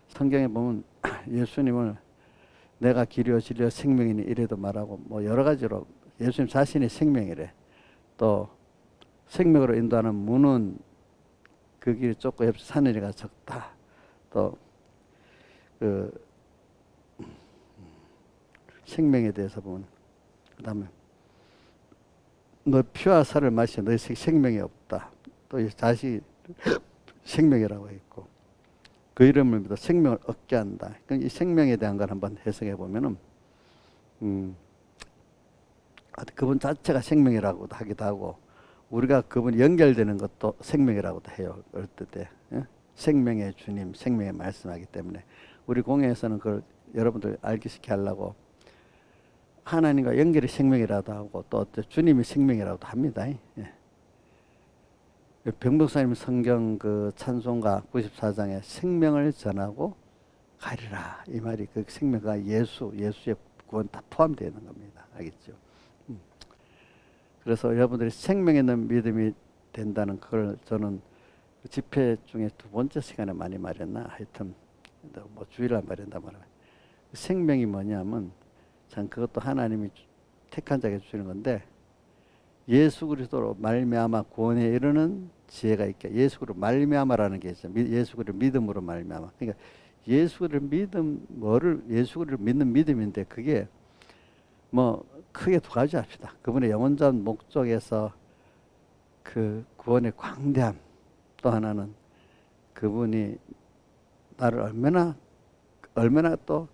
성경에 보면 예수님을 내가 길이요 진리요 생명이니 이래도 말하고 뭐 여러 가지로 예수님 자신이 생명이래. 또 생명으로 인도하는 문은 그 길이 좁고 옆 산이가 적다. 또 그 생명에 대해서 보면 그다음에 너 피와 살을 마시어 너희 생명이 없다. 또 이 자식이 생명이라고 했고 그 이름을 믿어 생명을 얻게 한다. 이 생명에 대한 걸 한번 해석해 보면은 그분 자체가 생명이라고도 하기도 하고 우리가 그분 연결되는 것도 생명이라고도 해요. 어릴 때 생명의 주님, 생명의 말씀하기 때문에 우리 공예에서는 그걸 여러분들 알기시게 하려고 하나님과 연결이 생명이라도 하고 또 주님이 생명이라고도 합니다. 예. 병목사님 성경 그 찬송가 94장에 생명을 전하고 가리라 이 말이 그 생명과 예수의 구원 다 포함되어 있는 겁니다. 알겠죠? 그래서 여러분들이 생명 있는 믿음이 된다는 그걸 저는 그 집회 중에 두 번째 시간에 많이 말했나 하여튼 뭐 주일날 말한다 말하면 생명이 뭐냐면 참 그것도 하나님이 택한 자에게 주시는 건데 예수 그리스도로 말미암아 구원에 이르는 지혜가 있게 예수 그리스도 말미암아라는 게 있어요. 예수 그리스도 믿음으로 말미암아. 그러니까 예수 그리스도 예수 그리스도 믿는 믿음인데 그게 뭐 크게 두 가지 합시다. 그분의 영원전 목적에서 그 구원의 광대함 또 하나는 그분이 나를 얼마나 또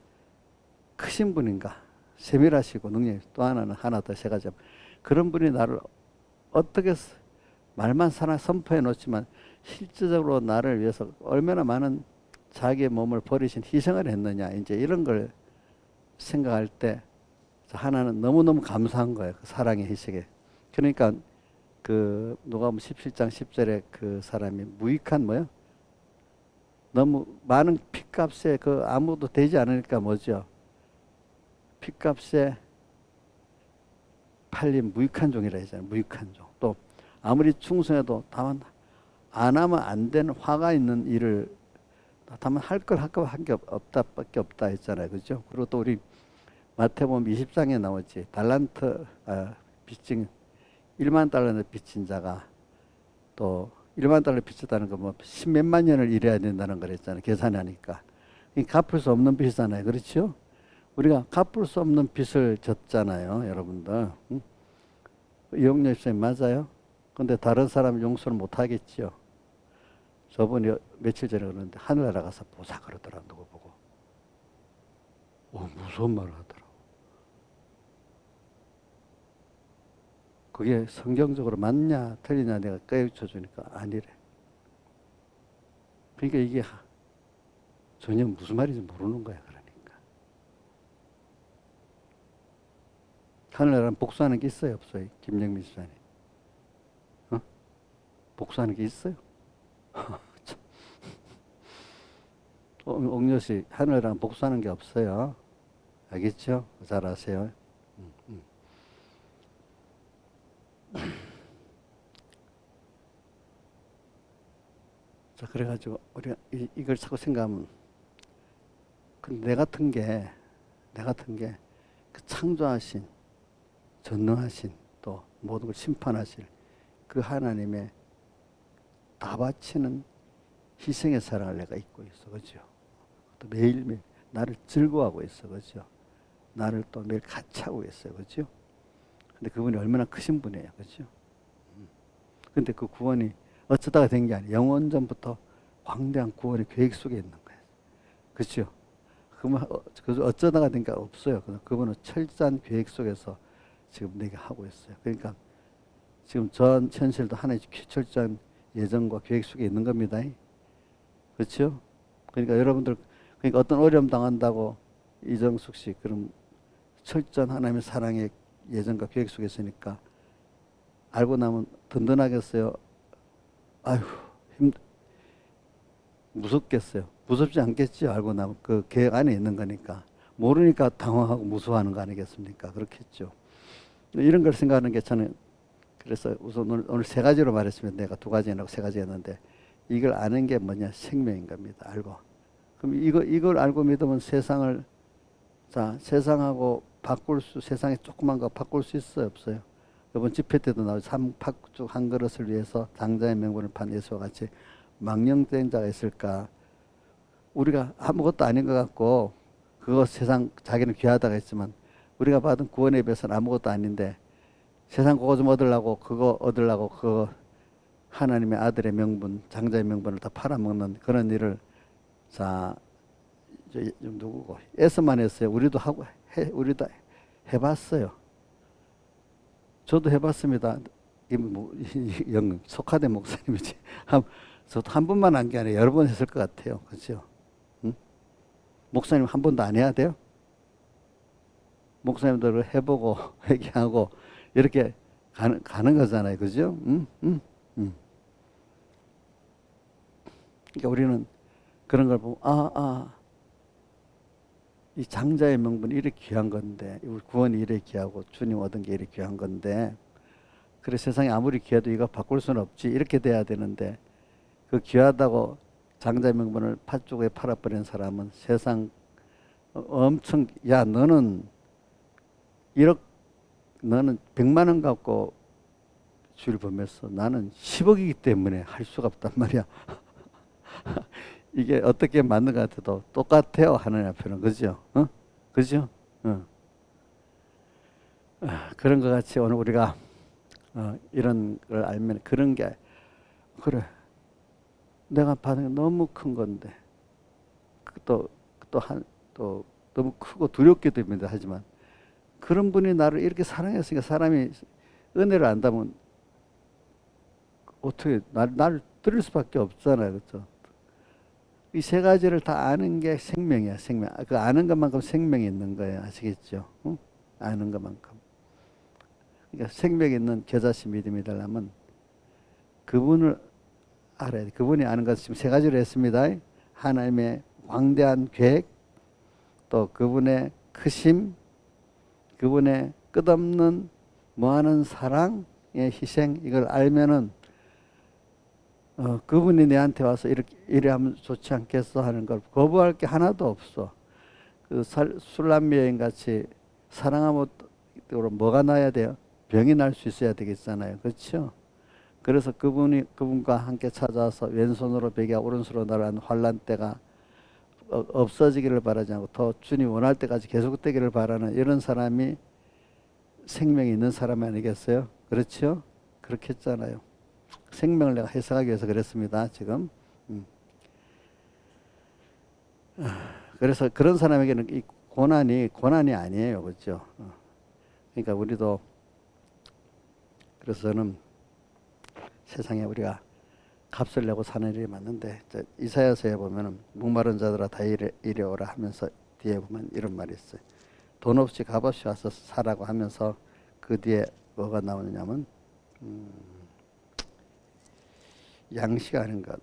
크신 분인가, 세밀하시고 능력이, 또 하나는 하나 더 세 가지. 그런 분이 나를 어떻게 말만 사랑 선포해 놓지만 실질적으로 나를 위해서 얼마나 많은 자기의 몸을 버리신 희생을 했느냐, 이제 이런 걸 생각할 때 하나는 너무너무 감사한 거예요. 그 사랑의 희생에. 그러니까 그 누가복음 17장 10절에 그 사람이 무익한 뭐요? 너무 많은 핏값에 그 아무도 되지 않으니까 뭐죠? 핏값에 팔린 무익한 종이라 했잖아요. 무익한 종. 또 아무리 충성해도 다만 안 하면 안 되는 화가 있는 일을 다만 할 걸 한 게 없다밖에 없다 했잖아요. 그죠? 그리고 또 우리 마태복음 20장에 나오지. 달란트 빚진 1만 달러를 빚진 자가 또 1만 달러 빚졌다는 거 뭐 십몇만 년을 일해야 된다는 거랬잖아요. 계산하니까. 갚을 수 없는 빚이잖아요. 그렇죠? 우리가 갚을 수 없는 빚을 졌잖아요. 여러분들. 응? 이용렬 쌤 맞아요? 근데 다른 사람 용서를 못 하겠죠. 저번에 며칠 전에 그러는데 하늘나라 가서 보자 그러더라. 누구 보고. 무서운 말을 하더라고. 그게 성경적으로 맞냐 틀리냐 내가 깨우쳐 주니까 아니래. 그러니까 이게 전혀 무슨 말인지 모르는 거야. 그러니까 하늘나라는 복수하는 게 있어요 없어요? 김영민 수사님 복수하는 게 있어요? 옥녀씨 하늘나라는 복수하는 게 없어요. 알겠죠? 잘 아세요. 자, 그래가지고 우리가 이걸 자꾸 생각하면, 근데 내 같은 게 그 창조하신, 전능하신, 또 모든 걸 심판하실 그 하나님의 다 바치는 희생의 사랑을 내가 잊고 있어, 그죠? 또 매일매일 나를 즐거워하고 있어, 그죠? 나를 또 매일 같이 하고 있어요, 그죠? 근데 그분이 얼마나 크신 분이에요, 그죠? 근데 그 구원이 어쩌다가 된 게 아니에요. 영원 전부터 광대한 구원의 계획 속에 있는 거예요. 그렇죠? 그러면 어쩌다가 된 게 없어요. 그분은 철저한 계획 속에서 지금 내게 하고 있어요. 그러니까 지금 전 현실도 하나의 철저한 예정과 계획 속에 있는 겁니다. 그렇죠? 그러니까 여러분들 그러니까 어떤 어려움 당한다고 이정숙 씨 그럼 철저한 하나님의 사랑의 예정과 계획 속에 있으니까 알고 나면 든든하겠어요. 아휴 무섭겠어요. 무섭지 않겠죠. 알고 나면 그 계획 안에 있는 거니까. 모르니까 당황하고 무서워하는 거 아니겠습니까? 그렇겠죠. 이런 걸 생각하는 게 저는 그래서 우선 오늘 세 가지로 말했으면 내가 두 가지 해놓고 세 가지 했는데 이걸 아는 게 뭐냐? 생명인 겁니다. 알고. 그럼 이걸 알고 믿으면 세상을 세상하고 세상에 조그만 거 바꿀 수 있어요? 없어요? 이번 집회 때도 나오죠. 삼팍죽 한 그릇을 위해서 장자의 명분을 판 예수와 같이 망령된 자가 있을까? 우리가 아무것도 아닌 것 같고 그거 세상 자기는 귀하다고 했지만 우리가 받은 구원에 비해서는 아무것도 아닌데 세상 그거 좀 얻으려고 그거 하나님의 아들의 명분, 장자의 명분을 다 팔아먹는 그런 일을 누구고 애써만 했어요. 우리도 해봤어요. 저도 해봤습니다. 속하된 목사님이지. 저도 한 번만 한 게 아니라 여러 번 했을 것 같아요. 그렇죠? 응? 목사님 한 번도 안 해야 돼요? 목사님들을 해보고 회개하고 이렇게 가는 거잖아요. 그죠? 응? 응? 응. 그러니까 우리는 그런 걸 보고 이 장자의 명분이 이렇게 귀한 건데 우리 구원이 이렇게 귀하고 주님 얻은 게 이렇게 귀한 건데 그래 세상에 아무리 귀해도 이거 바꿀 수는 없지 이렇게 돼야 되는데 그 귀하다고 장자의 명분을 팥죽에 팔아버린 사람은 세상 엄청 너는 100만 원 갖고 주를 범했어. 나는 10억이기 때문에 할 수가 없단 말이야. 이게 어떻게 맞는 것 같아도 똑같아요. 하나님 앞에는. 그죠? 그죠? 그런 것 같이 오늘 우리가 이런 걸 알면 그런 게 그래. 내가 받은 게 너무 큰 건데 또 너무 크고 두렵게 됩니다. 하지만 그런 분이 나를 이렇게 사랑했으니까 사람이 은혜를 안다면 어떻게 날 들을 수밖에 없잖아요. 그렇죠? 이 세 가지를 다 아는 게 생명이야, 생명. 그 아는 것만큼 생명이 있는 거예요. 아시겠죠? 응? 아는 것만큼. 그러니까 생명이 있는 겨자씨 믿음이 되려면 그분을 알아야 돼. 그분이 아는 것을 지금 세 가지로 했습니다. 하나님의 광대한 계획, 또 그분의 크심, 그분의 끝없는 무한한 사랑의 희생, 이걸 알면은 그분이 내한테 와서 이래 하면 좋지 않겠어 하는 걸 거부할 게 하나도 없어. 그 술람 여인 같이 사랑하면 뭐가 나야 돼요? 병이 날 수 있어야 되겠잖아요. 그렇죠? 그래서 그분과 함께 찾아와서 왼손으로 베개 오른손으로 나란 환란 때가 없어지기를 바라지 않고 더 주님 원할 때까지 계속되기를 바라는 이런 사람이 생명이 있는 사람 아니겠어요? 그렇죠? 그렇게 했잖아요. 생명을 내가 해석하기 위해서 그랬습니다. 지금. 그래서 그런 사람에게는 이 고난이 아니에요. 그렇죠? 그러니까 우리도 그래서 저는 세상에 우리가 값을 내고 사는 일이 맞는데 이사야서에 보면은 목마른 자들아 다 이리 오라 하면서 뒤에 보면 이런 말이 있어요. 돈 없이 값 없이 와서 사라고 하면서 그 뒤에 뭐가 나오느냐면 양식하는 것.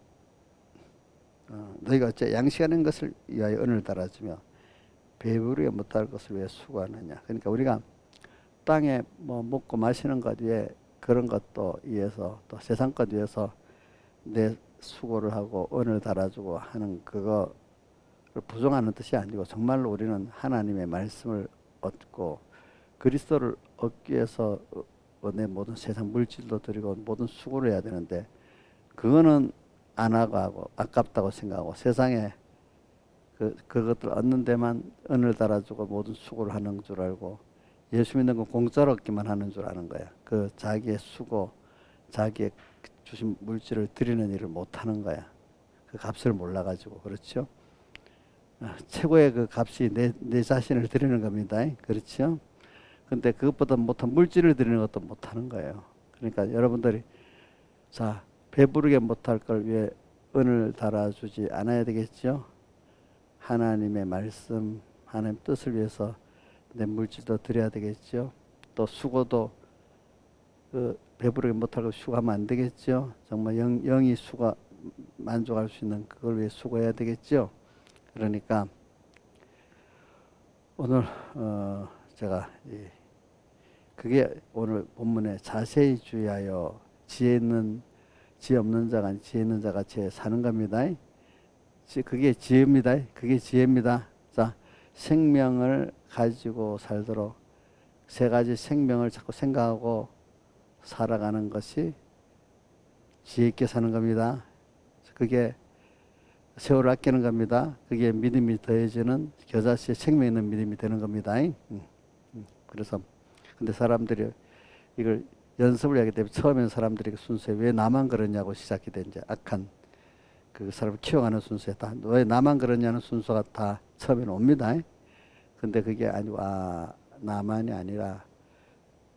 너희가 어째 양식하는 것을 위하여 은을 달아주며 배부르게 못할 것을 위해 수고하느냐. 그러니까 우리가 땅에 뭐 먹고 마시는 것 위해 그런 것도 위해서 또 세상 것 위해서 내 수고를 하고 은을 달아주고 하는 그거를 부정하는 뜻이 아니고 정말로 우리는 하나님의 말씀을 얻고 그리스도를 얻기 위해서 내 모든 세상 물질도 드리고 모든 수고를 해야 되는데 그거는 안 하고 아깝다고 생각하고 세상에 그것들 얻는 데만 은을 달아주고 모든 수고를 하는 줄 알고 예수 믿는 건 공짜로 얻기만 하는 줄 아는 거야. 그 자기의 수고, 자기의 주신 물질을 드리는 일을 못 하는 거야. 그 값을 몰라가지고. 그렇죠? 최고의 그 값이 내 자신을 드리는 겁니다. 그렇죠? 근데 그것보다 못한 물질을 드리는 것도 못 하는 거예요. 그러니까 여러분들이 자, 배부르게 못할 걸 위해 은을 달아주지 않아야 되겠죠? 하나님의 말씀, 하나님 뜻을 위해서 내 물질도 드려야 되겠죠? 또 수고도 배부르게 못할 걸 수고하면 안 되겠죠? 정말 영이 만족할 수 있는 그걸 위해 수고해야 되겠죠? 그러니까 오늘 제가 그게 오늘 본문에 자세히 주의하여 지혜 없는 자가 지혜 있는 자가 지혜 사는 겁니다. 그게 지혜입니다. 그게 지혜입니다. 자, 생명을 가지고 살도록 세 가지 생명을 자꾸 생각하고 살아가는 것이 지혜 있게 사는 겁니다. 그게 세월을 아끼는 겁니다. 그게 믿음이 더해지는 겨자씨에 생명 있는 믿음이 되는 겁니다. 그래서 근데 사람들이 이걸 연습을 하기 때문에 처음에는 사람들이 순서에 왜 나만 그러냐고 시작이 된 이제 악한 그 사람을 키워가는 순서에 다 왜 나만 그러냐는 순서가 다 처음에는 옵니다. 근데 그게 아니고 나만이 아니라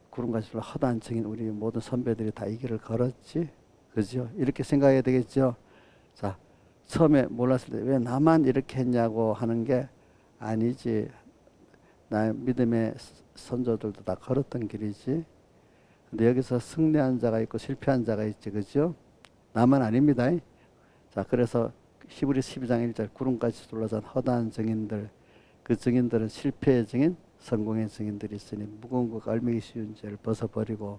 구름같이 허다한 증인 우리 모든 선배들이 다 이 길을 걸었지, 그죠? 이렇게 생각해야 되겠죠. 자, 처음에 몰랐을 때 왜 나만 이렇게 했냐고 하는 게 아니지. 나의 믿음의 선조들도 다 걸었던 길이지. 근데 여기서 승리한 자가 있고 실패한 자가 있지, 그죠? 나만 아닙니다. 자, 그래서 히브리 12장 1절 구름같이 둘러싼 허다한 증인들, 그 증인들은 실패의 증인, 성공의 증인들이 있으니 무거운 것과 얼매기 쉬운 죄를 벗어버리고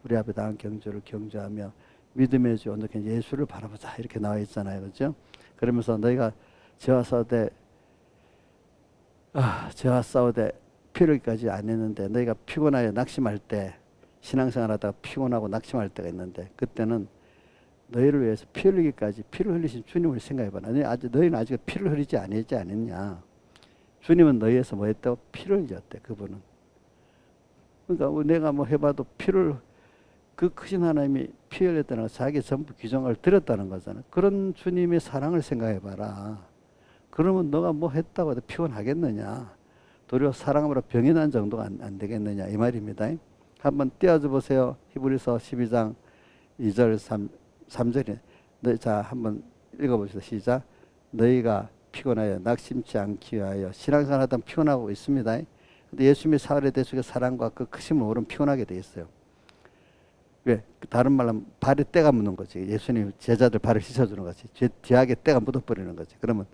우리 앞에 나온 경주를 경주하며 믿음의 주 온전히 예수를 바라보자 이렇게 나와 있잖아요, 그죠? 그러면서 너희가 죄와 싸우되 피르기까지 안 했는데 너희가 피곤하여 낙심할 때 신앙생활 하다가 피곤하고 낙심할 때가 있는데 그때는 너희를 위해서 피 흘리기까지 피를 흘리신 주님을 생각해봐. 너희는 아직 피를 흘리지 않았냐. 주님은 너희에서 뭐 했다고? 피를 흘렸대, 그분은. 그러니까 내가 뭐 해봐도 그 크신 하나님이 피 흘렸다는 건 자기 전부 귀정을 드렸다는 거잖아. 그런 주님의 사랑을 생각해봐라. 그러면 너가 뭐 했다고 해도 피곤하겠느냐. 도리어 사랑으로 병이 난 정도가 안 되겠느냐 이 말입니다. 한번 띄워줘 보세요. 히브리서 12장 2절 3절에 자 한번 읽어봅시다. 시작. 너희가 피곤하여 낙심치 않기 위하여 신앙생활 하다 피곤하고 있습니다. 근데 예수님의 사흘에 대해서 사랑과 그 크심을 모르면 피곤하게 돼 있어요. 왜? 다른 말로 하면 발에 때가 묻는 거지. 예수님 제자들 발을 씻어주는 거지. 뒤하게 때가 묻어버리는 거지. 그러면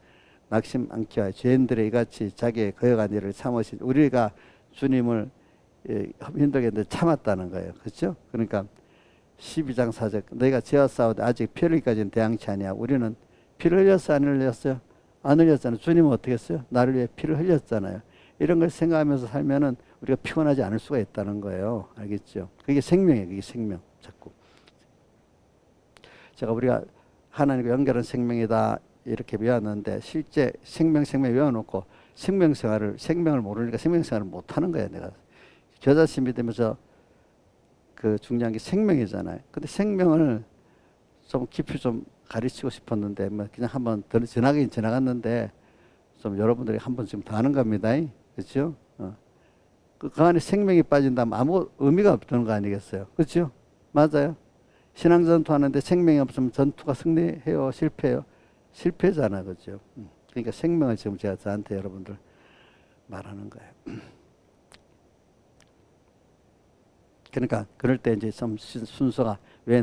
낙심 않기 위하여 죄인들의 이같이 자기의 거역한 일을 참으신 우리가 주님을 힘들게 했는데 참았다는 거예요. 그렇죠? 그러니까 12장 4절 너희가 죄와 싸우되 아직 피 흘리기까지는 대항치 아니야. 우리는 피를 흘렸어요? 안 흘렸어요? 안 흘렸잖아요. 주님은 어떻게 했어요? 나를 위해 피를 흘렸잖아요. 이런 걸 생각하면서 살면은 우리가 피곤하지 않을 수가 있다는 거예요. 알겠죠? 그게 생명이에요. 그게 생명. 자꾸 제가 우리가 하나님과 연결한 생명이다 이렇게 외웠는데 실제 생명 외워놓고 생명을 모르니까 생명생활을 못하는 거예요. 내가 저 자신 믿으면서 그 중요한 게 생명이잖아요. 근데 생명을 좀 깊이 좀 가르치고 싶었는데 뭐 그냥 한번 지나가긴 지나갔는데 좀 여러분들이 한번 지금 다 하는 겁니다. 그렇죠? 그 안에 생명이 빠진다면 아무 의미가 없는 거 아니겠어요? 그렇죠? 맞아요. 신앙전투 하는데 생명이 없으면 전투가 승리해요? 실패해요? 실패잖아. 그렇죠? 그러니까 생명을 지금 제가 저한테 여러분들 말하는 거예요. 그러니까 그럴 때 이제 좀 순서가 왜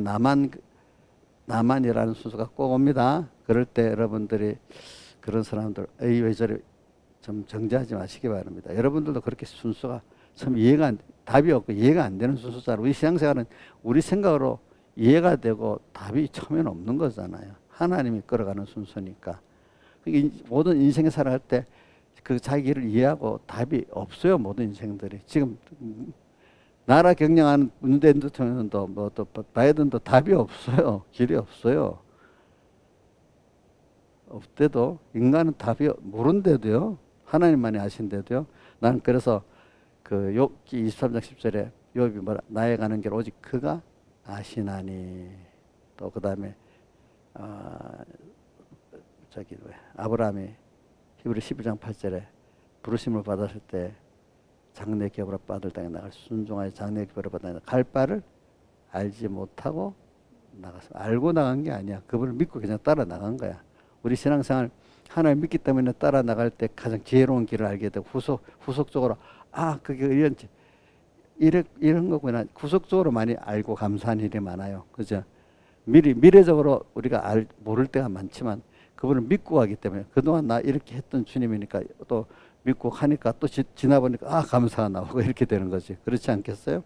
나만이라는 순서가 꼭 옵니다. 그럴 때 여러분들이 그런 사람들 왜 저래 좀 정지하지 마시기 바랍니다. 여러분들도 그렇게 순서가 참 답이 없고 이해가 안 되는 순서잖아요. 우리 신앙생활은 우리 생각으로 이해가 되고 답이 처음에는 없는 거잖아요. 하나님이 끌어가는 순서니까. 모든 인생을 살아갈 때 그 자기를 이해하고 답이 없어요. 모든 인생들이. 지금 나라 경영하는 문재인 대통령도 또 바이든도 답이 없어요. 길이 없어요. 없대도 인간은 답이 모른대도요. 하나님만이 아신대도요. 나는 그래서 그 욥기 23장 10절에 욥이 뭐라 나의 가는 길 오직 그가 아시나니 또 그다음에 아브라함이 히브리 12장 8절에 부르심을 받았을 때 장래 기업으로 받을 땅에 나갈 순종하여 장래 기업으로 받을 갈 바를 알지 못하고 나가서 알고 나간 게 아니야. 그분을 믿고 그냥 따라 나간 거야. 우리 신앙생활 하나님 믿기 때문에 따라 나갈 때 가장 지혜로운 길을 알게 되고 후속적으로 그게 이런 거구나. 후속적으로 많이 알고 감사한 일이 많아요. 그죠? 미래적으로 우리가 모를 때가 많지만 그분을 믿고 가기 때문에 그동안 나 이렇게 했던 주님이니까 또 믿고 하니까 또 지나보니까 감사가 나오고 이렇게 되는 거지. 그렇지 않겠어요?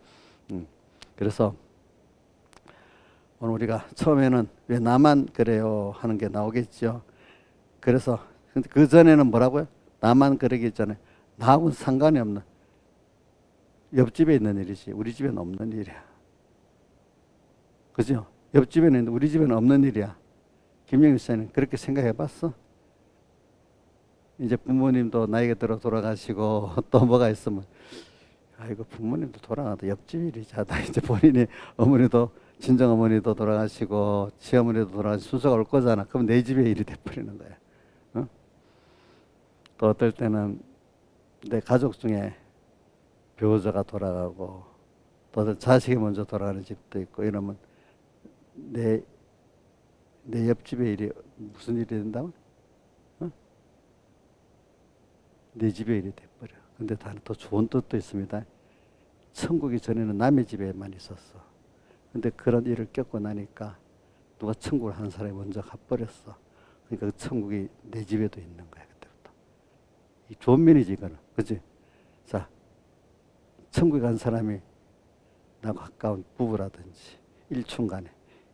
그래서 오늘 우리가 처음에는 왜 나만 그래요 하는 게 나오겠죠. 그래서 근데 그 전에는 뭐라고요? 나만 그러기 전에 나하고는 상관이 없는 옆집에 있는 일이지 우리 집에는 없는 일이야. 그죠? 옆집에는 있는데 우리 집에는 없는 일이야. 김영희 씨는 그렇게 생각해 봤어? 이제 부모님도 나이가 들어 돌아가시고 또 뭐가 있으면 아이고 부모님도 돌아가도 옆집 일이지 하다 이제 본인이 어머니도 친정 어머니도 돌아가시고 시어머니도 돌아가시고 순서가 올 거잖아. 그럼 내 집의 일이 돼버리는 거야. 어? 또 어떨 때는 내 가족 중에 배우자가 돌아가고 또 자식이 먼저 돌아가는 집도 있고 이러면 내 옆집의 일이 무슨 일이 된다고? 내 집의 일이 돼버려. 근데 다른 더 좋은 뜻도 있습니다. 천국이 전에는 남의 집에만 있었어. 근데 그런 일을 겪고 나니까 누가 천국을 하는 사람이 먼저 가버렸어. 그러니까 그 천국이 내 집에도 있는 거야. 그때부터. 이 좋은 면이지 이거는. 그치? 자, 천국에 간 사람이 나하고 가까운 부부라든지 일촌간에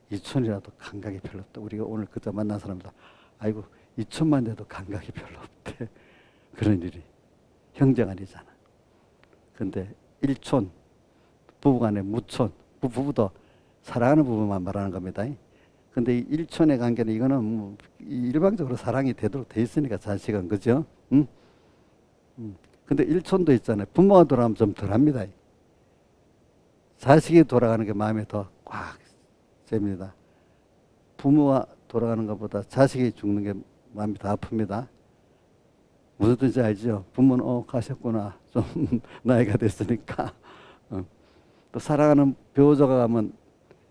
2촌이라도 감각이 별로 없다. 우리가 오늘 그때 만난 사람들 아이고 2촌만 돼도 감각이 별로 없대. 그런 일이 형제간이잖아. 근데 1촌 부부간에 무촌 부부도 사랑하는 부부만 말하는 겁니다. 근데 이 1촌의 관계는 이거는 뭐 일방적으로 사랑이 되도록 돼 있으니까 자식은 그죠? 응? 근데 1촌도 있잖아요. 부모가 돌아가면 좀 덜합니다. 자식이 돌아가는 게 마음에 더 꽉 잽니다. 부모가 돌아가는 것보다 자식이 죽는 게 마음이 더 아픕니다. 무슨 뜻인지 알죠? 부모는 가셨구나. 좀 나이가 됐으니까. 또 사랑하는 배우자가 가면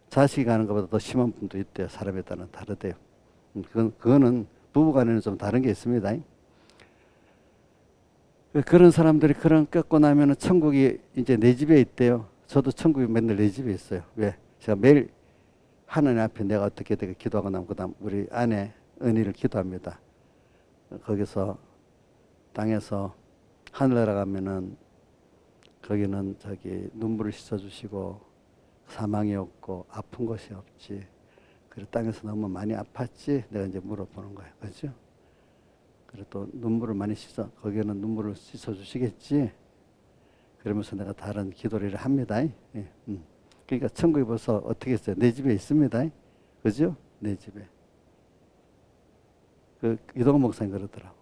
자식이 가는 것보다 더 심한 분도 있대요. 사람에 따라 다르대요. 그거는 부부간에는 좀 다른 게 있습니다. 그런 사람들이 그런 겪고 나면은 천국이 이제 내 집에 있대요. 저도 천국이 맨날 내 집에 있어요. 왜? 제가 매일 하나님 앞에 내가 어떻게 되게 기도하고 나면 그다음 우리 아내 은희를 기도합니다. 거기서 땅에서 하늘나라 가면은 거기는 저기 눈물을 씻어주시고 사망이 없고 아픈 것이 없지. 그리고 땅에서 너무 많이 아팠지? 내가 이제 물어보는 거예요. 그렇죠? 그리고 또 눈물을 많이 거기는 눈물을 씻어주시겠지? 그러면서 내가 다른 기도를 합니다. 예, 그러니까 천국이 벌써 어떻게 했어요? 내 집에 있습니다. 그죠? 내 집에. 그 이동훈 목사님 그러더라고.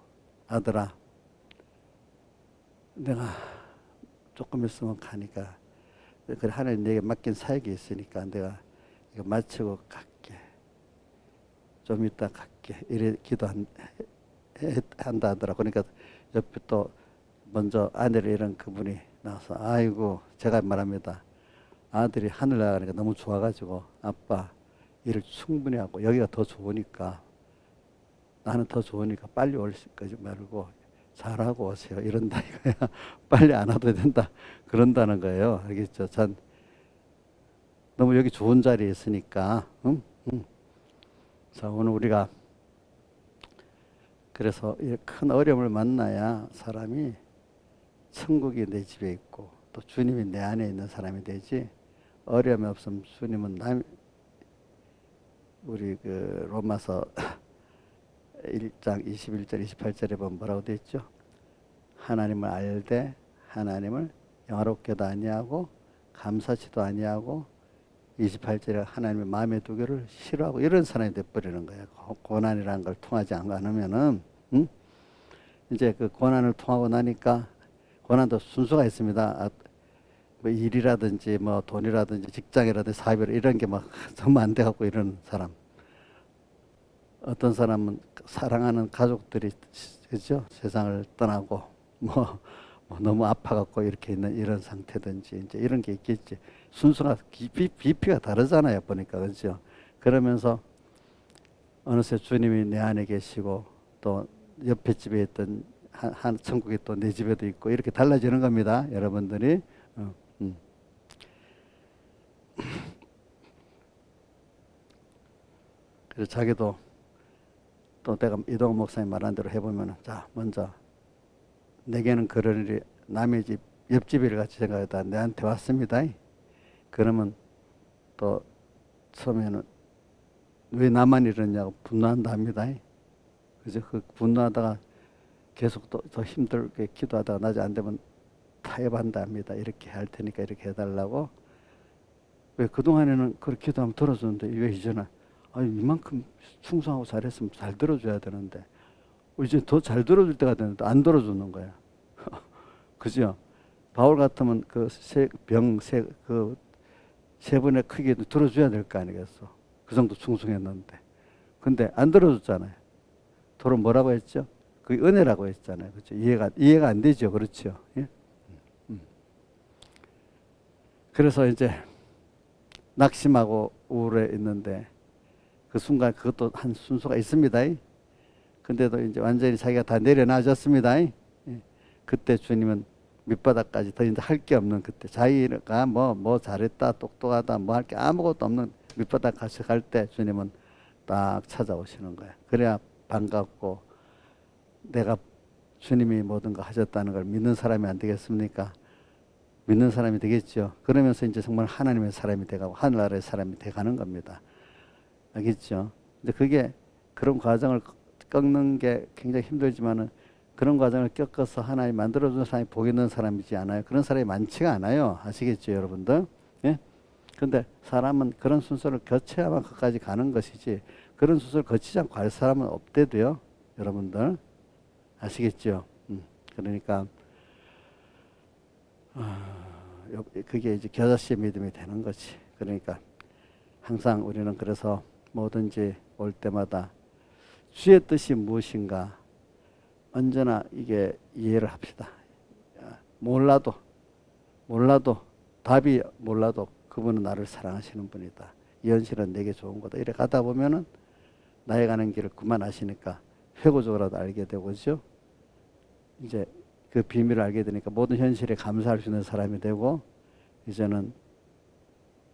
아들아, 내가 조금 있으면 가니까 그래 하나님 내게 맡긴 사역이 있으니까 내가 이거 마치고 갈게. 좀 이따 갈게. 이래 한다 하더라. 그러니까 옆에 또 먼저 아내를 잃은 그분이 나와서 아이고 제가 말합니다. 아들이 하늘 나가니까 너무 좋아가지고 아빠 일을 충분히 하고 여기가 더 좋으니까 나는 더 좋으니까 빨리 올 거지 말고 잘하고 오세요. 이런다 이거야. 빨리 안 와도 된다. 그런다는 거예요. 알겠죠? 전 너무 여기 좋은 자리에 있으니까. 자, 오늘 우리가 그래서 큰 어려움을 만나야 사람이 천국이 내 집에 있고 또 주님이 내 안에 있는 사람이 되지. 어려움이 없으면 주님은 우리 그 로마서 1장 21절 28절에 보면 뭐라고 되어 있죠? 하나님을 알되 하나님을 영화롭게도 아니하고 감사치도 아니하고 28절에 하나님의 마음에 두기를 싫어하고 이런 사람이 돼버리는 거예요. 고난이라는 걸 통하지 않으면은 이제 그 고난을 통하고 나니까 고난도 순서가 있습니다. 뭐 일이라든지 뭐 돈이라든지 직장이라든지 사업이라든지 이런 게 막 전부 안 돼갖고 이런 사람. 어떤 사람은 사랑하는 가족들이 그죠? 세상을 떠나고 뭐 너무 아파갖고 이렇게 있는 이런 상태든지 이제 이런 게 있겠지. 순서가 깊이가 다르잖아요. 보니까 그죠? 그러면서 어느새 주님이 내 안에 계시고 또 옆에 집에 있던 한 천국이 또 내 집에도 있고 이렇게 달라지는 겁니다. 여러분들이. 그래서 자기도 또 내가 이동훈 목사님 말한 대로 해보면 자 먼저 내게는 그런 일이 남의 집 옆집 일 같이 생각하다 내한테 왔습니다. 그러면 또 처음에는 왜 나만 이러냐고 분노한다 합니다. 그래서 그 분노하다가 계속 더 힘들게 기도하다가 낮에 안 되면 타협한다 합니다. 이렇게 할 테니까 이렇게 해달라고. 왜 그동안에는 그렇게 기도하면 들어주는데 왜 이제는 이만큼 충성하고 잘했으면 잘 들어줘야 되는데 이제 더 잘 들어줄 때가 되는데 안 들어주는 거야. 그죠? 바울 같으면 그 세 번의 크기도 들어줘야 될 거 아니겠어? 그 정도 충성했는데. 근데 안 들어줬잖아요. 도로 뭐라고 했죠? 그게 은혜라고 했잖아요. 그렇죠? 이해가 안 되죠. 그렇죠? 예? 그래서 이제 낙심하고 우울해 있는데 그 순간 그것도 한 순서가 있습니다. 근데도 이제 완전히 자기가 다 내려놔졌습니다. 그때 주님은 밑바닥까지 더 이제 할 게 없는 그때 자기가 뭐 잘했다 똑똑하다 뭐 할 게 아무것도 없는 밑바닥 같이 갈 때 주님은 딱 찾아오시는 거예요. 그래야 반갑고 내가 주님이 모든 거 하셨다는 걸 믿는 사람이 안 되겠습니까? 믿는 사람이 되겠죠. 그러면서 이제 정말 하나님의 사람이 돼가고 하늘나라의 사람이 돼가는 겁니다. 알겠죠? 근데 그게 그런 과정을 꺾는 게 굉장히 힘들지만은 그런 과정을 겪어서 하나님 만들어준 사람이 복 있는 사람이지 않아요. 그런 사람이 많지가 않아요. 아시겠죠, 여러분들? 예? 근데 사람은 그런 순서를 거쳐야만 그까지 가는 것이지 그런 순서를 거치지 않고 갈 사람은 없대도요, 여러분들. 아시겠죠? 그러니까 그게 이제 겨자씨의 믿음이 되는 거지. 그러니까 항상 우리는 그래서 뭐든지 올 때마다 주의 뜻이 무엇인가 언제나 이게 이해를 합시다. 몰라도 답이 몰라도 그분은 나를 사랑하시는 분이다. 이 현실은 내게 좋은 거다. 이래 가다 보면은 나의 가는 길을 그만 아시니까 회고적으로라도 알게 되고, 그죠? 이제 그 비밀을 알게 되니까 모든 현실에 감사할 수 있는 사람이 되고, 이제는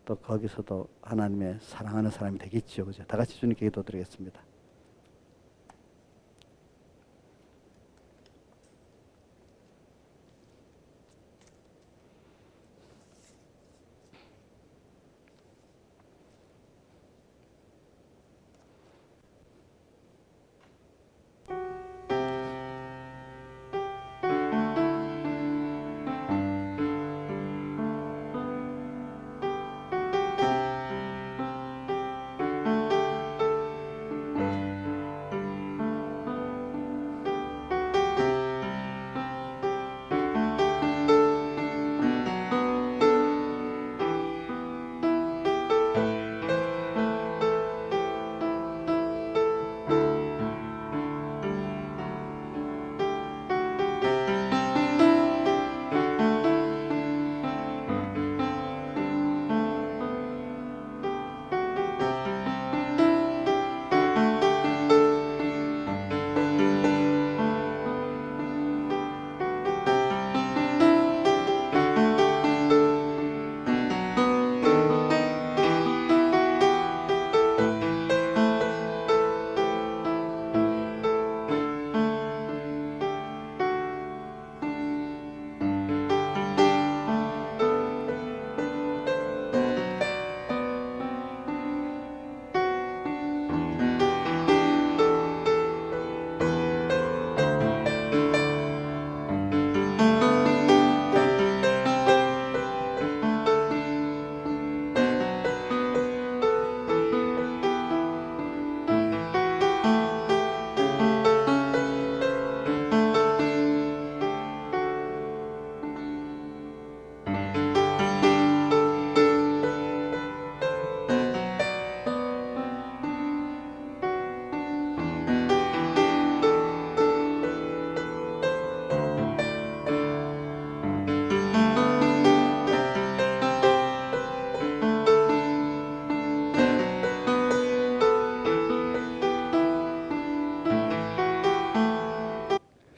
또 거기서도 하나님의 사랑하는 사람이 되겠죠. 그죠? 다 같이 주님께 기도드리겠습니다.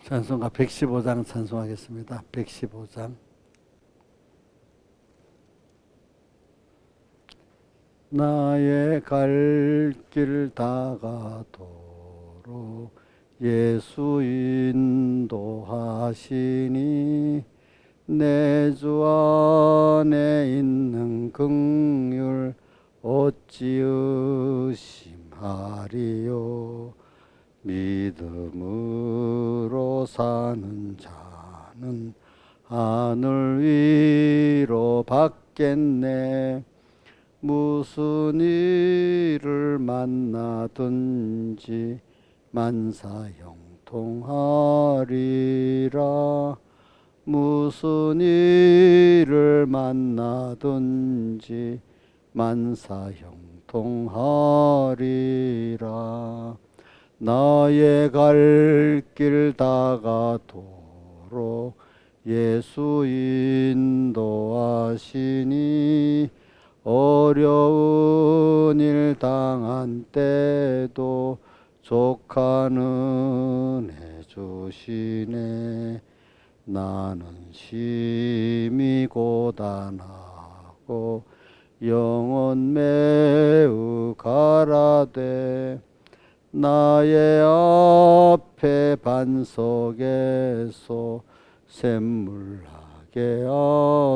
찬송가 115장 찬송하겠습니다. 115장. 나의 갈 길 다가도록 예수 인도하시니 내 주 안에 있는 긍휼 어찌 의심하리요. 믿음으로 사는 자는 하늘 위로 받겠네. 무슨 일을 만나든지 만사형통하리라. 무슨 일을 만나든지 만사형통하리라. 나의 갈 길 다가도록 예수 인도하시니 어려운 일 당한 때도 족하는 해 주시네. 나는 심히 고단하고 영혼 매우 가라되 나의 앞에 반석에서 샘물나게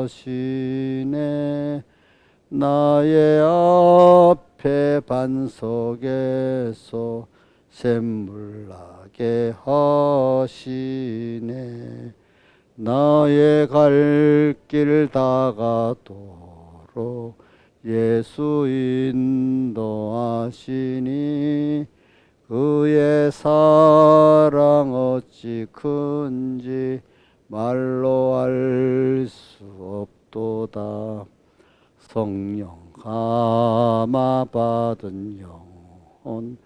하시네. 나의 앞에 반석에서 샘물나게 하시네. 나의 갈 길 다가도록 예수 인도하시니 그의 사랑 어찌 큰지 말로 알 수 없도다. 성령 감화 받은 영혼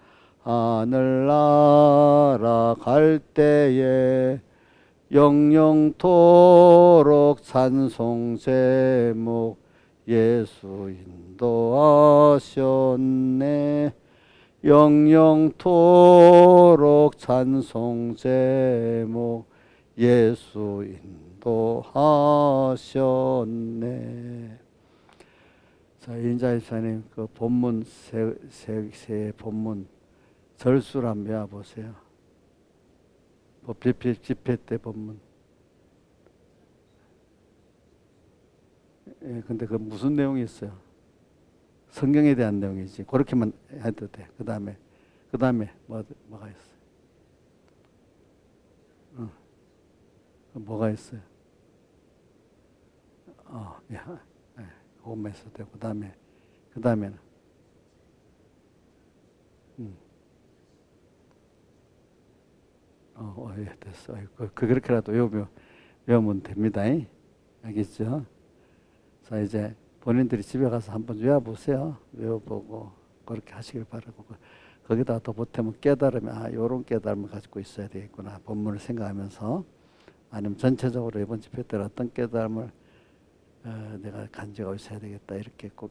하늘나라 갈 때에 영영토록 찬송 제목 예수 인도하셨네. 영영토록 찬송 제목 예수 인도하셨네. 자, 인자 집사님 그 본문 세 본문 절수를 한번 외워보세요. 집회 때 본문. 예, 근데 그 무슨 내용이 있어요? 성경에 대한 내용이지. 그렇게만 해도 돼. 그 다음에 뭐가 있어요? 뭐가 있어요? 야, 예, 그것만 있어도 되고. 그 다음에는 예, 됐어. 그렇게라도 외우면 됩니다. 알겠죠? 자, 이제 본인들이 집에 가서 한번 외워보세요. 외워보고, 그렇게 하시길 바라고. 거기다 더 보태면 깨달으면, 요런 깨달음을 가지고 있어야 되겠구나. 본문을 생각하면서. 아니면 전체적으로 이번 집회 때 어떤 깨달음을 내가 간지가 있어야 되겠다. 이렇게 꼭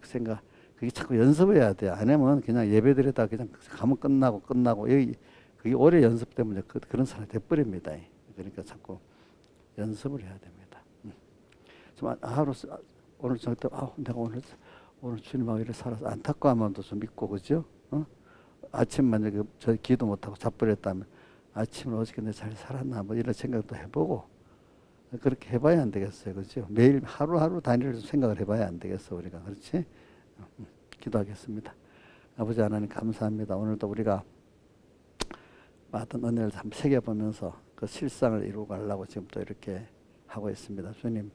그게 자꾸 연습해야 돼. 안 하면 그냥 예배 드리다 그냥 가면 끝나고, 그게 오래 연습 때문에 그런 사람이 돼버립니다. 그러니까 자꾸 연습을 해야 됩니다. 좀 오늘 저녁 때 내가 오늘 주님하고 이렇게 살아서 안타까워하면도 좀 믿고 그죠? 아침 만약에 저 기도 못하고 자버렸다면 아침을 어저께 내가 잘 살았나 뭐 이런 생각도 해보고 그렇게 해봐야 안 되겠어요, 그죠? 매일 하루하루 단위를 생각을 해봐야 안 되겠어 우리가. 그렇지? 기도하겠습니다. 아버지 하나님 감사합니다. 오늘도 우리가 받은 은혜를 한번 새겨보면서 그 실상을 이루고 가려고 지금 또 이렇게 하고 있습니다. 주님,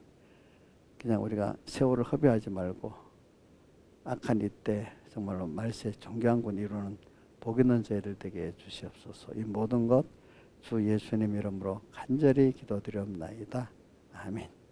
그냥 우리가 세월을 허비하지 말고 악한 이때 정말로 말세 존귀한 군 이루는 복 있는 저희들 되게 해주시옵소서. 이 모든 것 주 예수님 이름으로 간절히 기도드리옵나이다. 아멘.